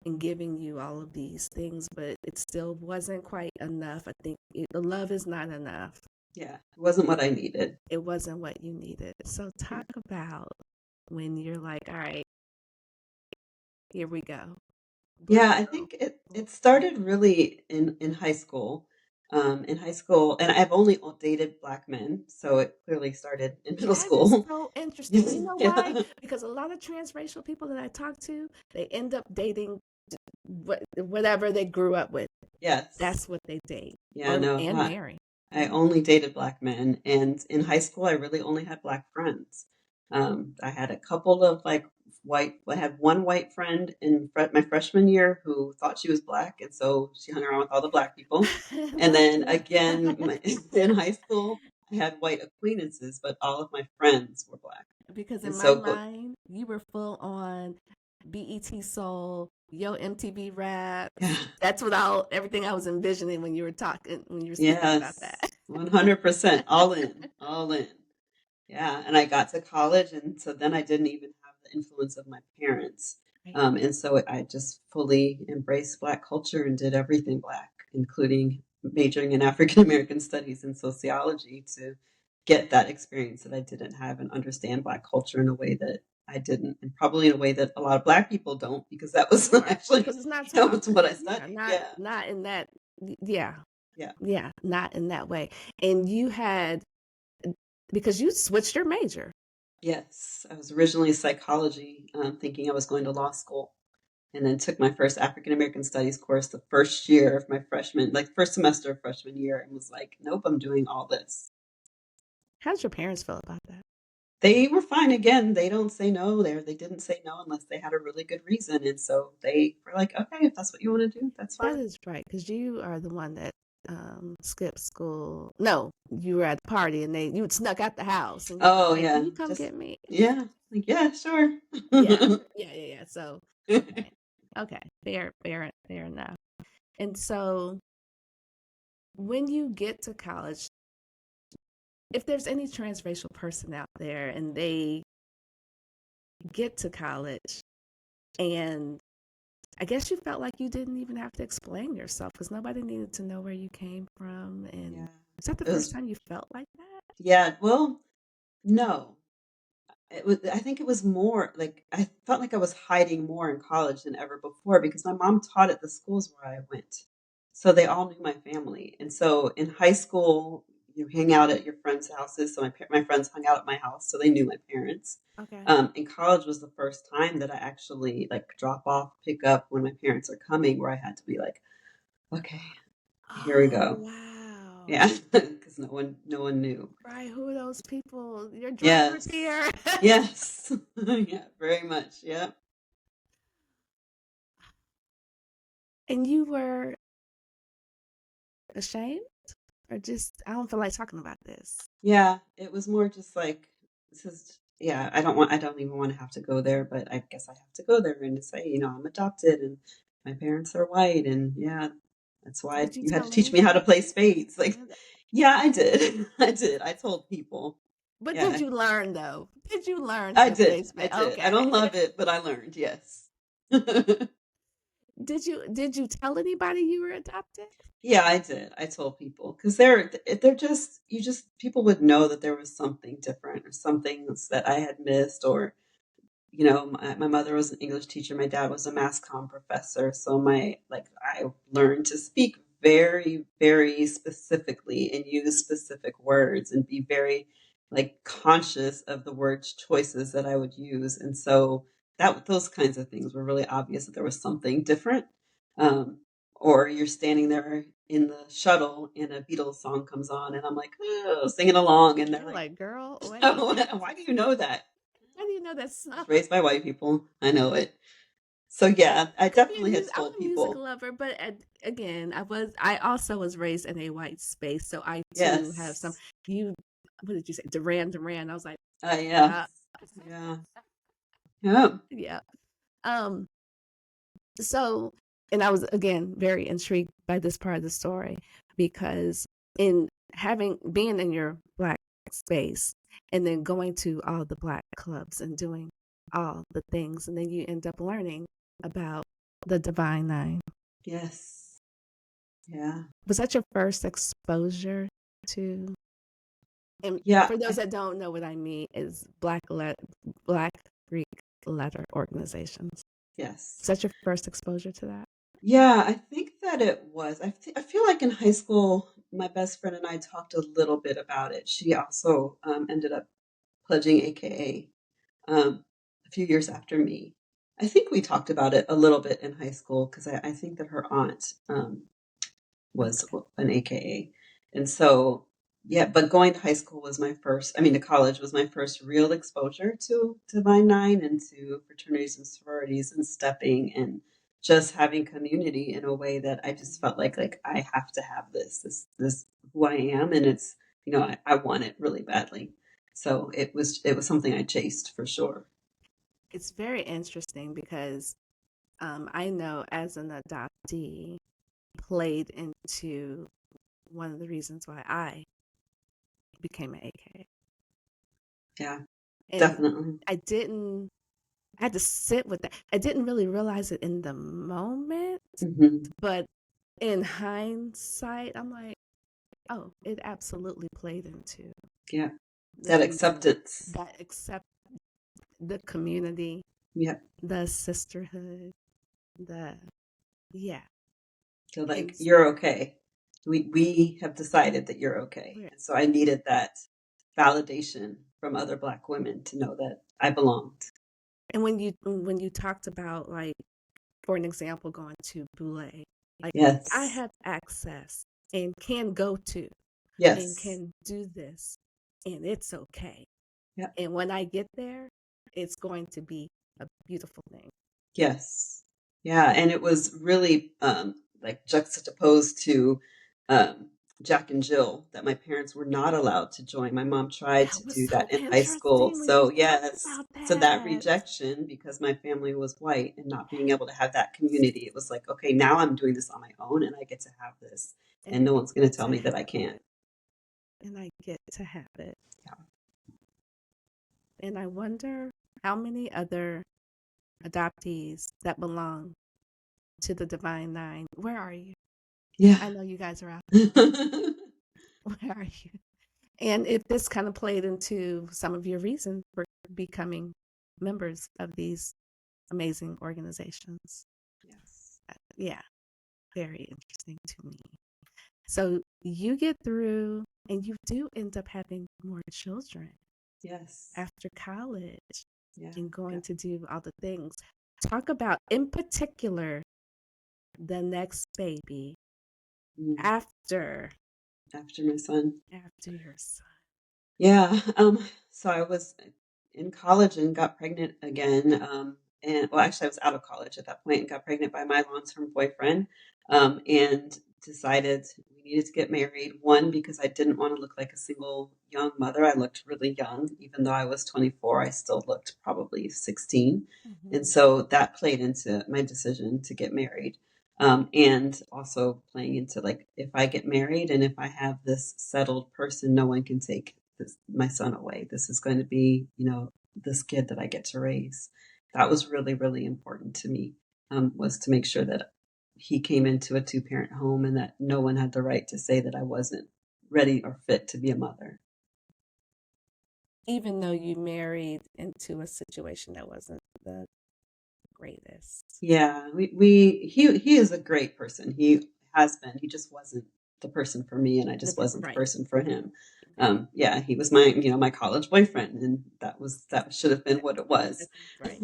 and giving you all of these things, but it still wasn't quite enough. I think the love is not enough. Yeah, it wasn't what I needed. It wasn't what you needed. So talk about when you're like, all right, here we go. Yeah, Black I girl. think it started really in high school. In high school, and I've only dated black men, so it clearly started in middle That is school. so interesting. You know why? Yeah. Because a lot of transracial people that I talk to, they end up dating whatever they grew up with. Yes. That's what they date Yeah, or no, and marry. I Yeah. only dated black men, and in high school, I really only had black friends. I had a couple of like white. I had one white friend in my freshman year who thought she was black, and so she hung around with all the black people. And Love then you. again, in high school, I had white acquaintances, but all of my friends were black, Because in and my so mind, you were full on BET Soul, Yo MTV yeah, Raps. That's what all everything I was envisioning when you were talking when you were speaking about that. yes, 100%, all in, all in. Yeah, and I got to college, and so then I didn't even have the influence of my parents. Right. And so I just fully embraced Black culture and did everything Black, including majoring in African American studies and sociology to get that experience that I didn't have and understand Black culture in a way that I didn't, and probably in a way that a lot of Black people don't, because that was Sure. actually, Because it's not taught. was what I Yeah, studied. not Yeah, not in that yeah. yeah. Yeah, not in that way. And you had because you switched your major. Yes, I was originally psychology, thinking I was going to law school. And then took my first African American Studies course the first year of my freshman, like first semester of freshman year, and was like, nope, I'm doing all this. How did your parents feel about that? They were fine. Again, they don't say no there. They didn't say no unless they had a really good reason. And so they were like, okay, if that's what you want to do, that's That fine. is right, because you are the one that skipped school. No, you were at the party and you had snuck out the house and you were like, Oh "Hey, can yeah, you come just get me?" yeah, like yeah, sure. Yeah, yeah. So, okay, okay, fair enough. And so, when you get to college, if there's any transracial person out there and they get to college and I guess you felt like you didn't even have to explain yourself because nobody needed to know where you came from. And Yeah, is that the it first was. time you felt like that? Yeah, well, no. It was, I think it was more like I felt like I was hiding more in college than ever before because my mom taught at the schools where I went. So they all knew my family. And so in high school, you hang out at your friends' houses. So my friends hung out at my house, so they knew my parents. Okay. In college was the first time that I actually like drop off, pick up when my parents are coming, where I had to be like, okay, here we Oh, go. wow. Yeah, because no one knew. Right. Who are those people? Your driver's Yes. here. Yes. Yeah, very much. Yeah. And you were ashamed or just, I don't feel like talking about this. Yeah, it was more just like this is yeah, I don't even want to have to go there, but I guess I have to go there and to say, I'm adopted and my parents are white and yeah, that's why Did you you had to tell teach me how to play anybody? spades. Like, yeah, I did. I did. I told people. But did Yeah. you learn though? Did you learn how I to play did. I spades? did. I Okay. don't love it, but I learned, yes. Did you tell anybody you were adopted? Yeah, I did. I told people because they're just people would know that there was something different or some things that I had missed or my mother was an English teacher, my dad was a mass comm professor, so I learned to speak very very specifically and use specific words and be very like conscious of the words choices that I would use, and so that those kinds of things were really obvious that there was something different. Um, or you're standing there in the shuttle and a Beatles song comes on and I'm like, oh, singing along and they're You're like, like, girl, wait. why do you know that? How do you know that song? Was raised by white people. I know it. So yeah, I I could be a definitely had music. I'm told a music people. lover, but again, I also was raised in a white space, so I too have some. Yes. You, what did you say? Duran. I was like, Yeah. yeah, Yeah. Yeah. yeah. Um. So, and I was again very intrigued by this part of the story because in being in your black space and then going to all the black clubs and doing all the things, and then you end up learning about the Divine Nine. Yes. Yeah. Was that your first exposure to? And Yeah, for those that don't know what I mean, is Black Greek letter organizations. yes. Is that your first exposure to that? Yeah, I think that it was. I feel like in high school, my best friend and I talked a little bit about it. She also ended up pledging AKA a few years after me. I think we talked about it a little bit in high school because I think that her aunt was Okay. an AKA. And so, yeah, but going to high school was my first, I mean, to college was my first real exposure to Divine Nine and to fraternities and sororities and stepping and just having community in a way that I just felt like I have to have this. This who I am. And it's, I want it really badly. So it was something I chased for sure. It's very interesting because I know as an adoptee played into one of the reasons why I became an AK. Yeah, And definitely. I didn't, I had to sit with that. I didn't really realize it in the moment, Hmm. but in hindsight, I'm like, oh, it absolutely played into Yeah, the that reason acceptance. that accept the community, Yeah. the sisterhood, the yeah. So And like, you're okay. We have decided that you're okay. we're- And so I needed that validation from other Black women to know that I belonged. and when you talked about, like, for an example, going to Boulé, like, I Yes. have access and can go to and Yes. can do this, and it's okay. Yeah. And when I get there, it's going to be a beautiful thing. Yes. Yeah. And it was really like juxtaposed to um, Jack and Jill that my parents were not allowed to join. My mom tried That to was do so that in high school. interesting when you So, talked yes. about So that that. rejection, because my family was white and not being able to have that community, it was like, okay, now I'm doing this on my own and I get to have this. And And no I one's going get to tell to me that I have can't. it. And I get to have it. Yeah. And I wonder how many other adoptees that belong to the Divine Nine. Where are you? Yeah. I know you guys are out. Where are you? And if this kind of played into some of your reason for becoming members of these amazing organizations. Yes. Yeah, very interesting to me. So you get through and you do end up having more children Yes. after college Yeah. and going Yeah. to do all the things. Talk about, in particular, the next baby Mm. after After my son. your son. Yeah. So I was in college and got pregnant again. And well, actually, I was out of college at that point and got pregnant by my long-term boyfriend. And decided we needed to get married. One, because I didn't want to look like a single young mother. I looked really young, even though I was 24. I still looked probably 16, and Mm-hmm. so that played into my decision to get married. And also playing into like, if I get married and if I have this settled person, no one can take my son away. This is going to be, this kid that I get to raise. That was really, really important to me, was to make sure that he came into a two-parent home and that no one had the right to say that I wasn't ready or fit to be a mother. Even though you married into a situation that wasn't the greatest. Yeah, he is a great person. He has been. He just wasn't the person for me, and I just wasn't the Right. person for him. Yeah, he was my college boyfriend, and that should have been what it was. Right.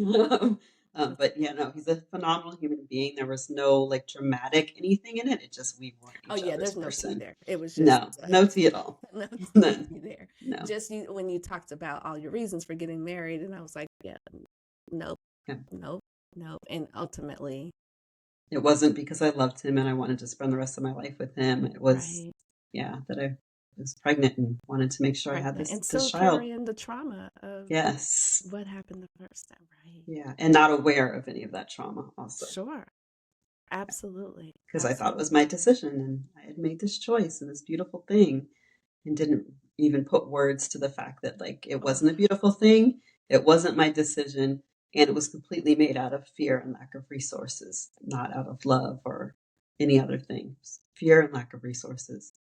But yeah, no, he's a phenomenal human being. There was no like dramatic anything in it. It just we weren't Oh each yeah, other's there's no tea person. there. It was just No, no tea at all. no None. tea there. No. Just when you talked about all your reasons for getting married, and I was like, yeah, nope, Yeah. nope, nope. And ultimately, It wasn't because I loved him and I wanted to spend the rest of my life with him. It was, right, yeah, that I was pregnant and wanted to make sure I had pregnant, this and this still child. carrying the trauma of Yes. what happened the first time, right? Yeah. And not aware of any of that trauma also. Sure, absolutely, Because I thought it was absolutely. my decision and I had made this choice and this beautiful thing and didn't even put words to the fact that like it Oh, wasn't a beautiful thing. It wasn't my decision. And it was completely made out of fear and lack of resources, not out of love or any other things. Fear and lack of resources.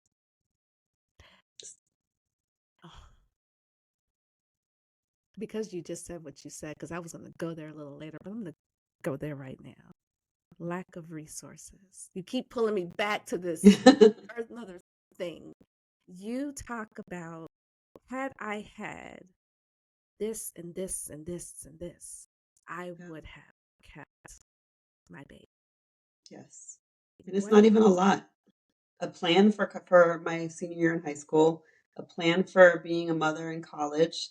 Because you just said what you said, because I was going to go there a little later, but I'm going to go there right now. Lack of resources. You keep pulling me back to this another thing. You talk about, had I had this and this and this and this, I would have kept my baby. Yes. And it's not What? even a lot. A plan for my senior year in high school, a plan for being a mother in college,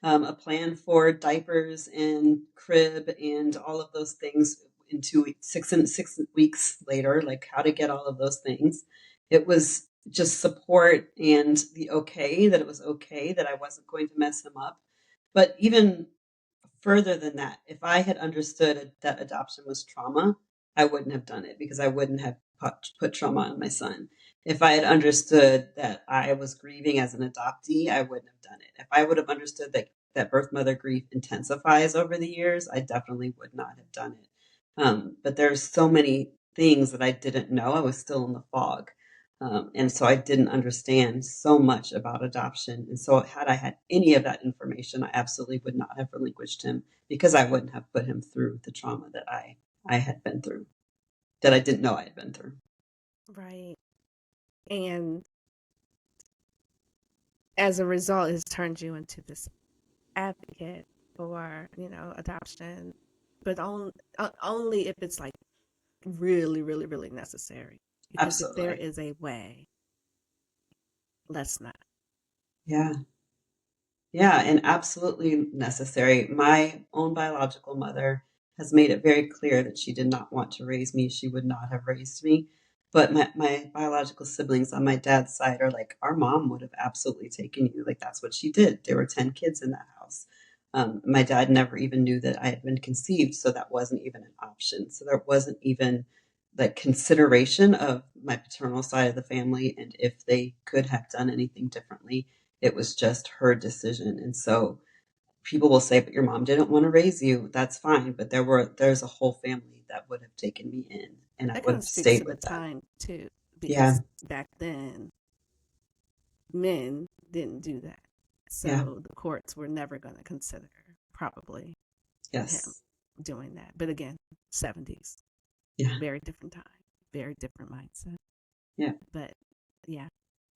a plan for diapers and crib and all of those things in 2 weeks, 6 weeks later, like how to get all of those things. It was just support and the okay, that it was okay, that I wasn't going to mess him up. But even further than that, if I had understood that adoption was trauma, I wouldn't have done it because I wouldn't have put trauma on my son. If I had understood that I was grieving as an adoptee, I wouldn't have done it. If I would have understood that birth mother grief intensifies over the years, I definitely would not have done it. But there's so many things that I didn't know. I was still in the fog. And so I didn't understand so much about adoption. And so, had I had any of that information, I absolutely would not have relinquished him because I wouldn't have put him through the trauma that I had been through, that I didn't know I had been through. Right. And as a result, it's turned you into this advocate for, adoption, but only if it's like really, really, really necessary. Because if there Absolutely. is a way, let's not. Yeah. Yeah, and absolutely necessary. My own biological mother has made it very clear that she did not want to raise me. She would not have raised me. But my biological siblings on my dad's side are like, our mom would have absolutely taken you. Like, that's what she did. There were 10 kids in that house. My dad never even knew that I had been conceived, so that wasn't even an option. So there wasn't even like consideration of my paternal side of the family and if they could have done anything differently. It was just her decision. And so people will say, but your mom didn't want to raise you. That's fine. But there's a whole family that would have taken me in and I That would kind of have speaks to stayed the with them. time too, Yeah. because back then men didn't do that. Yeah. So the courts were never going to consider probably him Yes. doing that. But again, 70s, Yeah. very different time, very different mindset. Yeah. But yeah,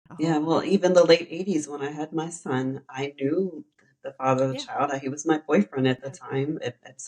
a Yeah. whole Well, other. even the late 80s when I had my son, I knew the father of the Yeah. child. He was my boyfriend at the time,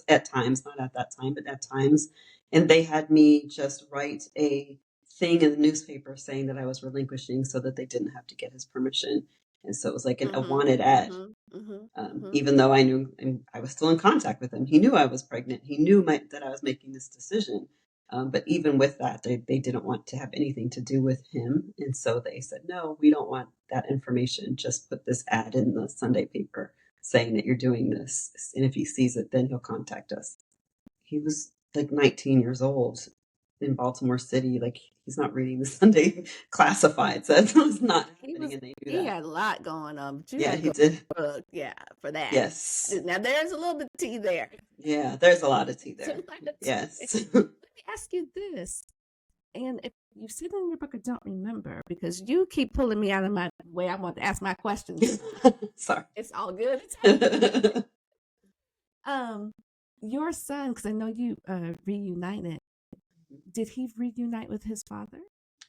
at times, not at that time, but at times. And they had me just write a thing in the newspaper saying that I was relinquishing so that they didn't have to get his permission. And so it was like a Mhm. wanted ad. Mhm. Mhm. Mhm. Even though I knew and I was still in contact with him. He knew I was pregnant. He knew that I was making this decision. But even with that, they didn't want to have anything to do with him. And so they said, no, we don't want that information. Just put this ad in the Sunday paper saying that you're doing this. And if he sees it, then he'll contact us. He was like 19 years old in Baltimore City. Like, he's not reading the Sunday classified. So it's not He happening. was And they knew he that. had a lot going on, but you Yeah, had to he go did. book, yeah, for that. Yes. Now there's a little bit of tea there. Yeah, there's a lot of tea Too there. much. Yes. Let me ask you this. And if you said it in your book, I don't remember because you keep pulling me out of my way. I want to ask my questions. Sorry. It's all good. It's all good. Um, your son, because I know you reunited. Did he reunite with his father?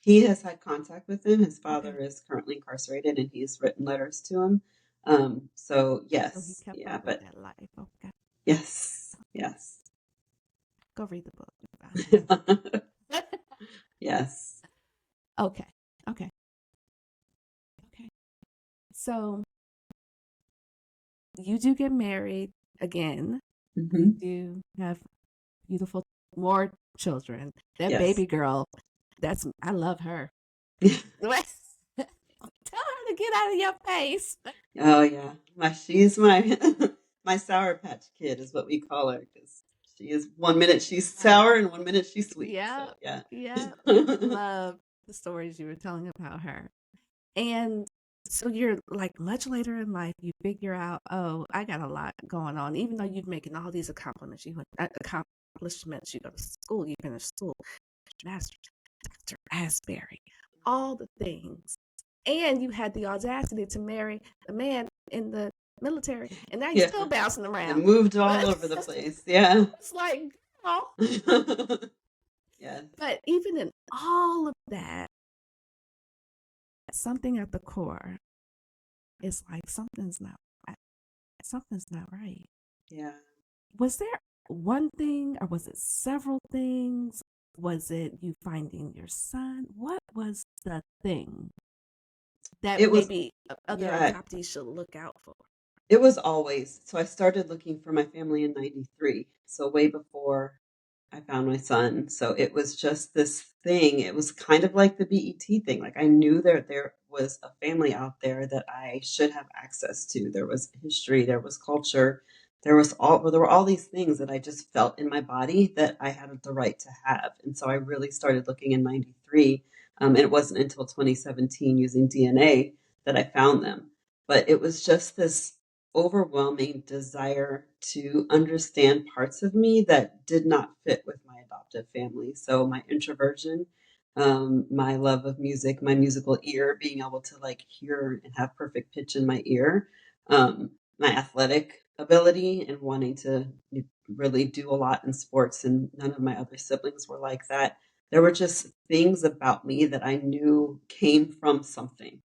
He has had contact with him. His Okay, father is currently incarcerated and he's written letters to him. So so he yes, kept yeah, up with but that life. Okay, yes, yes. go read the book. You find out. Yes. Okay, okay, okay. So you do get married again. You Hmm. do have beautiful more children. That Yes. baby girl, I love her. Tell her to get out of your face. Oh yeah. She's my my sour patch kid is what we call her because she is 1 minute she's sour and 1 minute she's sweet. So Yeah, yeah. yeah. Love the stories you were telling about her. And so you're like much later in life, you figure out, oh, I got a lot going on. Even though you're making all these accomplishments, you go to school, you finish school, master's, Dr. Asbury, all the things. And you had the audacity to marry a man in the military, and now you're Yeah. still bouncing And around. moved all But over the place. Yeah. it's like, oh. Yes. But even in all of that, something at the core is like something's not right. Yeah. Was there one thing, or was it several things? Was it you finding your son? What was the thing that It was, maybe other yeah, adoptees should look out for? it was always. So I started looking for my family in 93. So way before I found my son. So it was just this thing. It was kind of like the BET thing. Like I knew there was a family out there that I should have access to. There was history, there was culture, there were all these things that I just felt in my body that I had the right to have. And so I really started looking in 93. And it wasn't until 2017 using DNA that I found them. But it was just this overwhelming desire to understand parts of me that did not fit with my adoptive family. So my introversion, my love of music, my musical ear, being able to like hear and have perfect pitch in my ear, my athletic ability and wanting to really do a lot in sports, and none of my other siblings were like that. There were just things about me that I knew came from something,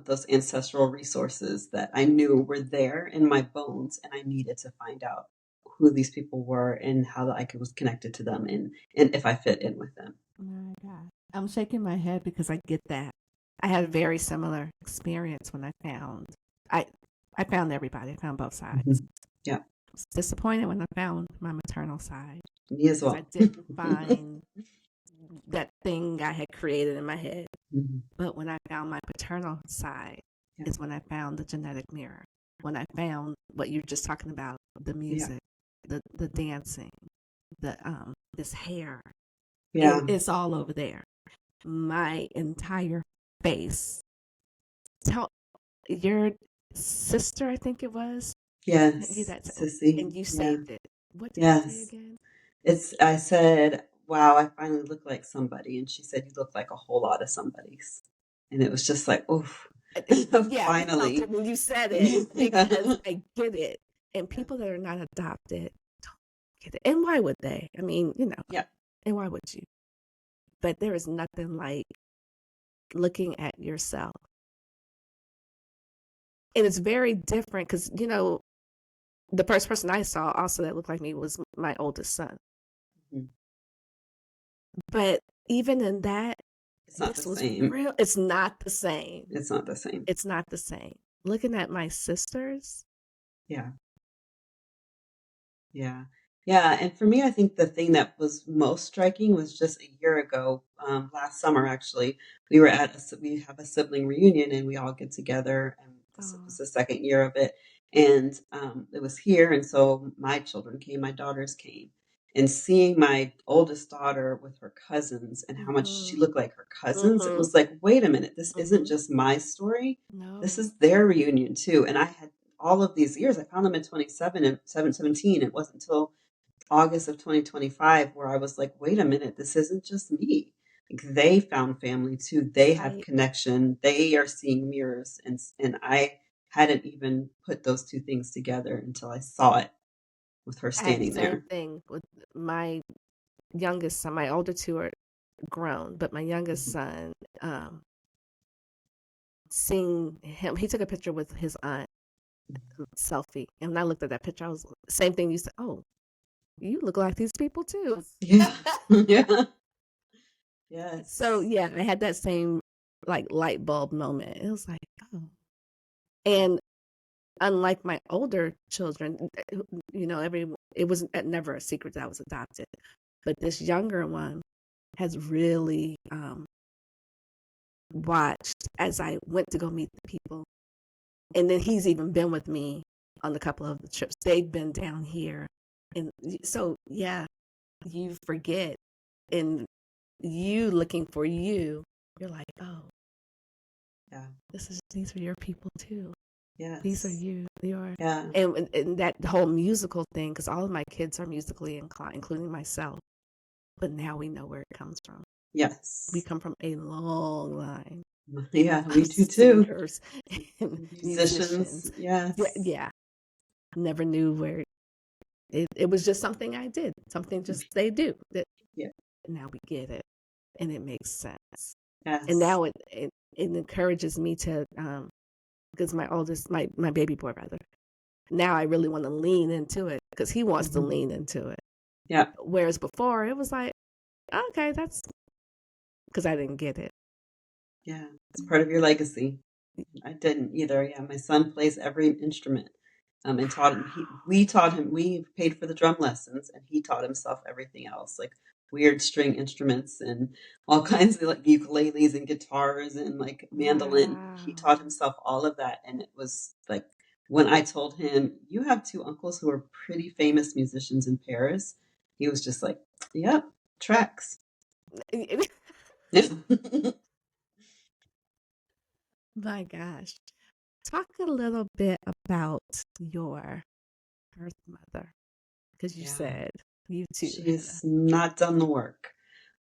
those ancestral resources that I knew were there in my bones, and I needed to find out who these people were and how was connected to them, and if I fit in with them. My God. I'm shaking my head because I get that. I had a very similar experience when I I found everybody. I found both sides. Mhm. Yeah, I was disappointed when I found my maternal side me as because I well. didn't find that thing I had created in my head. Mhm. But when I found my paternal side Yeah, is when I found the genetic mirror. When I found what you're just talking about, the yeah, music, the dancing, the this hair. yeah. It's all over there. My entire face. Tell your sister, I think it was, sent you Yes, that, Sissy. and you Yeah, saved it. What did you say yes. again? I said, wow, I finally look like somebody. And she said, you look like a whole lot of somebodies. And it was just like, oof, Yeah, it felt finally. it when you said it because Yeah. I get it. And Yeah. people that are not adopted don't get it. And why would they? I mean, Yeah. and why would you? But there is nothing like looking at yourself. And it's very different because, the first person I saw also that looked like me was my oldest son. Mhm. But even in that, It's not the this was same. real. It's not the same. It's not the same. It's not the same. Looking at my sisters, Yeah. Yeah. Yeah, and for me, I think the thing that was most striking was just a year ago, last summer actually. We have a sibling reunion and we all get together, and this oh, was the second year of it. And it was here, and so my children came, my daughters came, and seeing my oldest daughter with her cousins and how much she mm-hmm, looked like her cousins, it mm-hmm, was like, wait a minute, this isn't mm-hmm. just my story. This No, is their reunion too. And I had all of these years. I found them at 27 and 17. It wasn't until August of 2025 where I was like, wait a minute, this isn't just me. Like they found family too. They have right. connection. They are seeing mirrors, and I hadn't even put those two things together until I saw it with her I had the standing same there. thing with my youngest son. My older two are grown, but my youngest Mhm. son, seeing him, he took a picture with his aunt, selfie, and when I looked at that picture, I was same thing you said. Oh, you look like these people too. Yeah. Yeah. So Yes. yeah, I had that same like light bulb moment. It was like, oh. Yeah. And unlike my older children, it was never a secret that I was adopted. But this younger one has really watched as I went to go meet the people. And then he's even been with me on a couple of the trips. They've been down here. And so, yeah, you forget. And you looking for you're like, oh, Yeah. these are your people too. These are Yes. your, Yeah. and that whole musical thing, because all of my kids are musically inclined, including myself. But now we know where it comes from. We Yes. come from a long line. Yeah, we do too. singers and Musicians, musicians. Yeah, yes. yeah. Never knew where it was just something I did, something just they do. That Yeah, now we get it, and it makes sense. And yes. now it encourages me to because my oldest, my baby boy rather. Now I really want to lean into it because he wants to Mhm. lean into it. Yeah, Whereas before it was like, okay, that's because I didn't get it. yeah. It's part of your legacy. I didn't either. Yeah, my son plays every instrument, and taught him. We taught him. We paid for the drum lessons, and he taught himself everything else, like weird string instruments and all kinds of like ukuleles and guitars and like mandolin. He taught Wow. himself all of that, and it was like when I told him, "You have two uncles who are pretty famous musicians in Paris," he was just like, "Yep, tracks." My gosh. Talk a little bit about your birth mother because you Yeah, said you too had a. she's not done the work.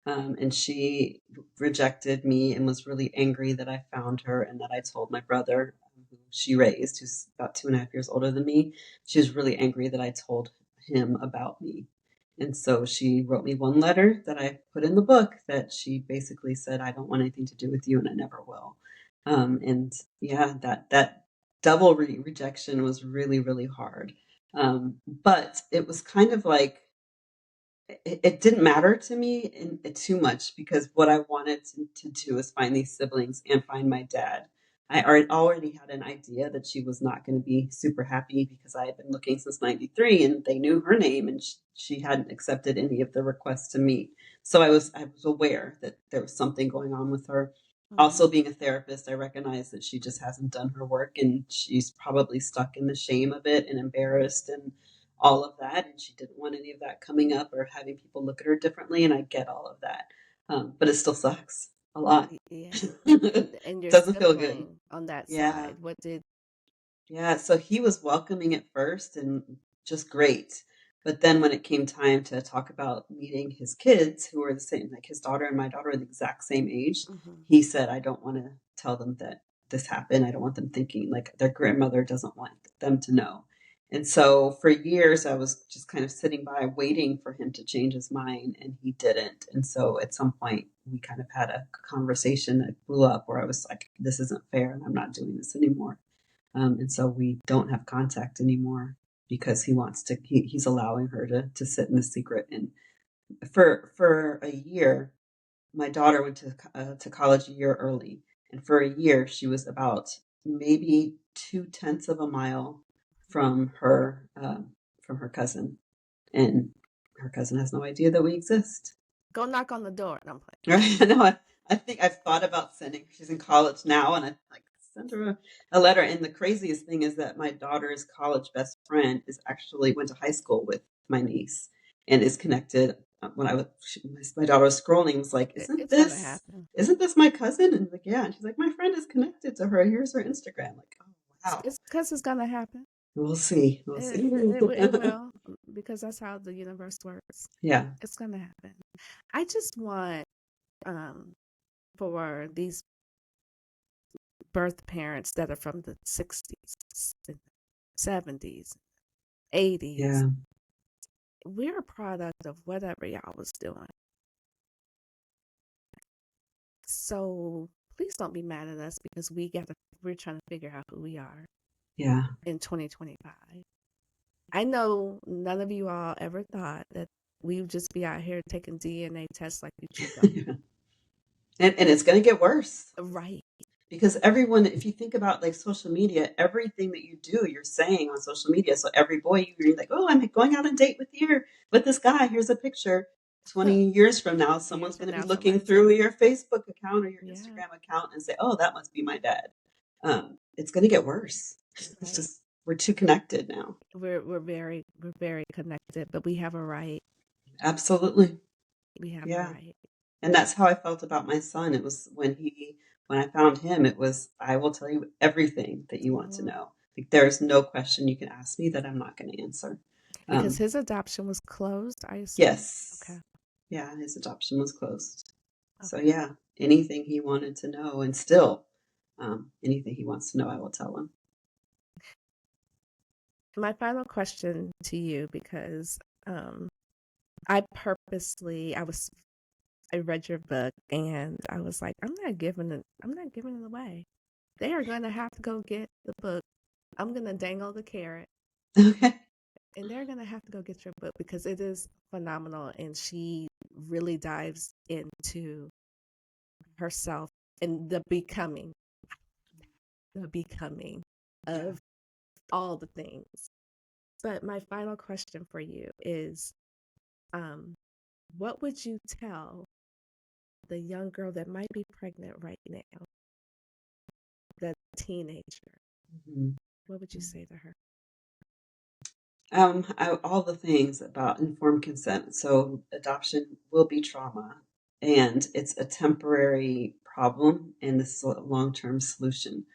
And she rejected me and was really angry that I found her and that I told my brother, who she raised, who's about 2.5 years older than me. She was really angry that I told him about me. And so she wrote me one letter that I put in the book that she basically said, I don't want anything to do with you and I never will. And yeah, that double rejection was really, really hard. But it was kind of like, it didn't matter to me too much because what I wanted to do is find these siblings and find my dad. I already had an idea that she was not going to be super happy because I had been looking since '93 and they knew her name and she hadn't accepted any of the requests to meet. So I was aware that there was something going on with her. Also, Mhm. being a therapist, I recognize that she just hasn't done her work and she's probably stuck in the shame of it and embarrassed and all of that. And she didn't want any of that coming up or having people look at her differently. And I get all of that. But it still sucks a lot. Yeah. And your Doesn't feel good. sibling on that Yeah. side, what did Yeah, so he was welcoming at first and just great. But then when it came time to talk about meeting his kids, who are the same, like his daughter and my daughter are the exact same age, mhm. he said, I don't want to tell them that this happened. I don't want them thinking like their grandmother doesn't want them to know. And so for years, I was just kind of sitting by waiting for him to change his mind, and he didn't. And so at some point, we kind of had a conversation that blew up where I was like, this isn't fair, and I'm not doing this anymore. And so we don't have contact anymore because he's allowing her to sit in the secret. And for a year, my daughter went to college a year early, and for a year she was about maybe 2/10 of a mile from her cousin, and her cousin has no idea that we exist. Go knock on the door. No, I'm Right? I know. I think I've thought about sending. She's in college now, and I like send her a letter. And the craziest thing is that my daughter's college best friend is actually went to high school with my niece and is connected. When my daughter was scrolling, was like, it's gonna happen. isn't this my cousin?" And like, yeah. And she's like, "My friend is connected to her. Here's her Instagram." Like, oh wow. It's because it's gonna happen. We'll see. We'll It, see. it will because that's how the universe works. Yeah. It's gonna happen. I just want um for these birth parents that are from the 60s, and 70s, 80s. Yeah. We're a product of whatever y'all was doing. So please don't be mad at us because we're trying to figure out who we are Yeah. in 2025. I know none of you all ever thought that we would just be out here taking DNA tests like you chew gum. Yeah. And it's going to get worse. Right. Because everyone, if you think about like social media, everything that you do, you're saying on social media. So every boy, you're like, oh, I'm going out on date with this guy. Here's a picture. 20 years from now, someone's Years from going to be now, looking somebody's through gonna, your Facebook account or your yeah, Instagram account and say, oh, that must be my dad. It's going to get worse. It's right. just, we're too connected now. We're very connected, but we have a right. Absolutely. We have a Yeah. right. And that's how I felt about my son. It was when I found him, it was, I will tell you everything that you want to Mm. know. Like, there's no question you can ask me that I'm not going to answer. Because Um, his adoption was closed, I assume. yes. Okay. Yeah, his adoption was closed. So Okay. yeah, anything he wanted to know. And still, anything he wants to know, I will tell him. My final question to you, because I read your book and I was like, I'm not giving it away. They are going to have to go get the book. I'm going to dangle the carrot. Okay. And they're going to have to go get your book because it is phenomenal. And she really dives into herself and the becoming of all the things. But my final question for you is, what would you tell the young girl that might be pregnant right now, the teenager? Mm-hmm. What would you say to her? All the things about informed consent. So adoption will be trauma, and it's a temporary problem, and this is a long-term solution,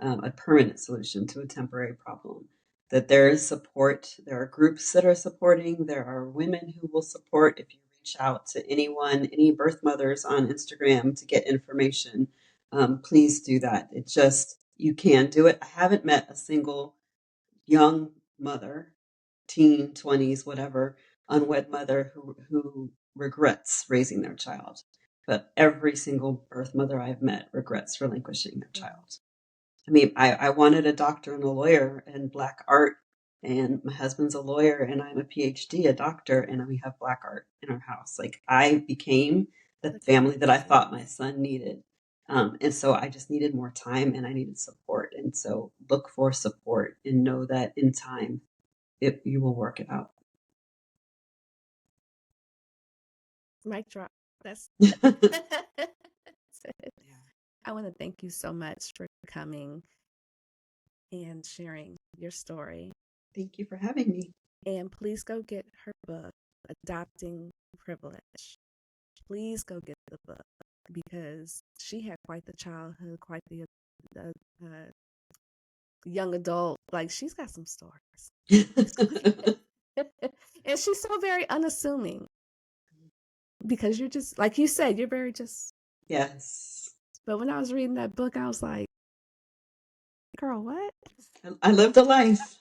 a permanent solution to a temporary problem. That there is support. There are groups that are supporting. There are women who will support. If you reach out to anyone, any birth mothers on Instagram to get information, please do that. You can do it. I haven't met a single young mother, teen, 20s, whatever, unwed mother who regrets raising their child. But every single birth mother I've met regrets relinquishing their child. I mean, I wanted a doctor and a lawyer and black art, and my husband's a lawyer and I'm a PhD, a doctor, and we have black art in our house. Like, I became the family that I thought my son needed. And so I just needed more time and I needed support. And so look for support and know that in time, you will work it out. Mic drop. That's I want to thank you so much for coming and sharing your story. Thank you for having me. And please go get her book, Adopting Privilege. Please go get the book because she had quite the childhood, quite the young adult. Like, she's got some stories. And she's so very unassuming because you're just, like you said, you're very just. Yes. But when I was reading that book, I was like, girl, what? I lived a life.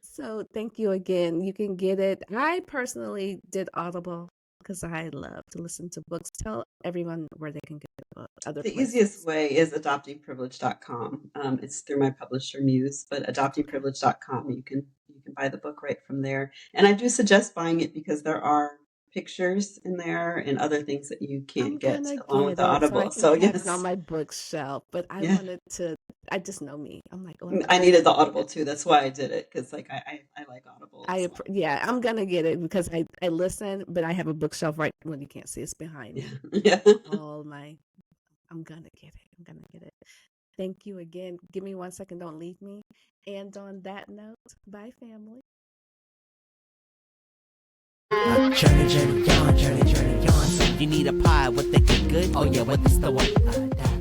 So thank you again. You can get it. I personally did Audible because I love to listen to books. Tell everyone where they can get the book. The easiest way is adoptingprivilege.com. It's through my publisher Muse, but adoptingprivilege.com, you can buy the book right from there. And I do suggest buying it because there are pictures in there and other things that you can't get along with the Audible. So yes, on my bookshelf. But I wanted to. I just know me. I'm like, oh, I needed the Audible too. That's why I did it, because like I like Audible. Yeah, I'm gonna get it because I listen, but I have a bookshelf right when you can't see it's behind me. Yeah. I'm gonna get it. Thank you again. Give me 1 second. Don't leave me. And on that note, bye, family. Journey on. You need a pie with the good? Oh yeah, what is the one?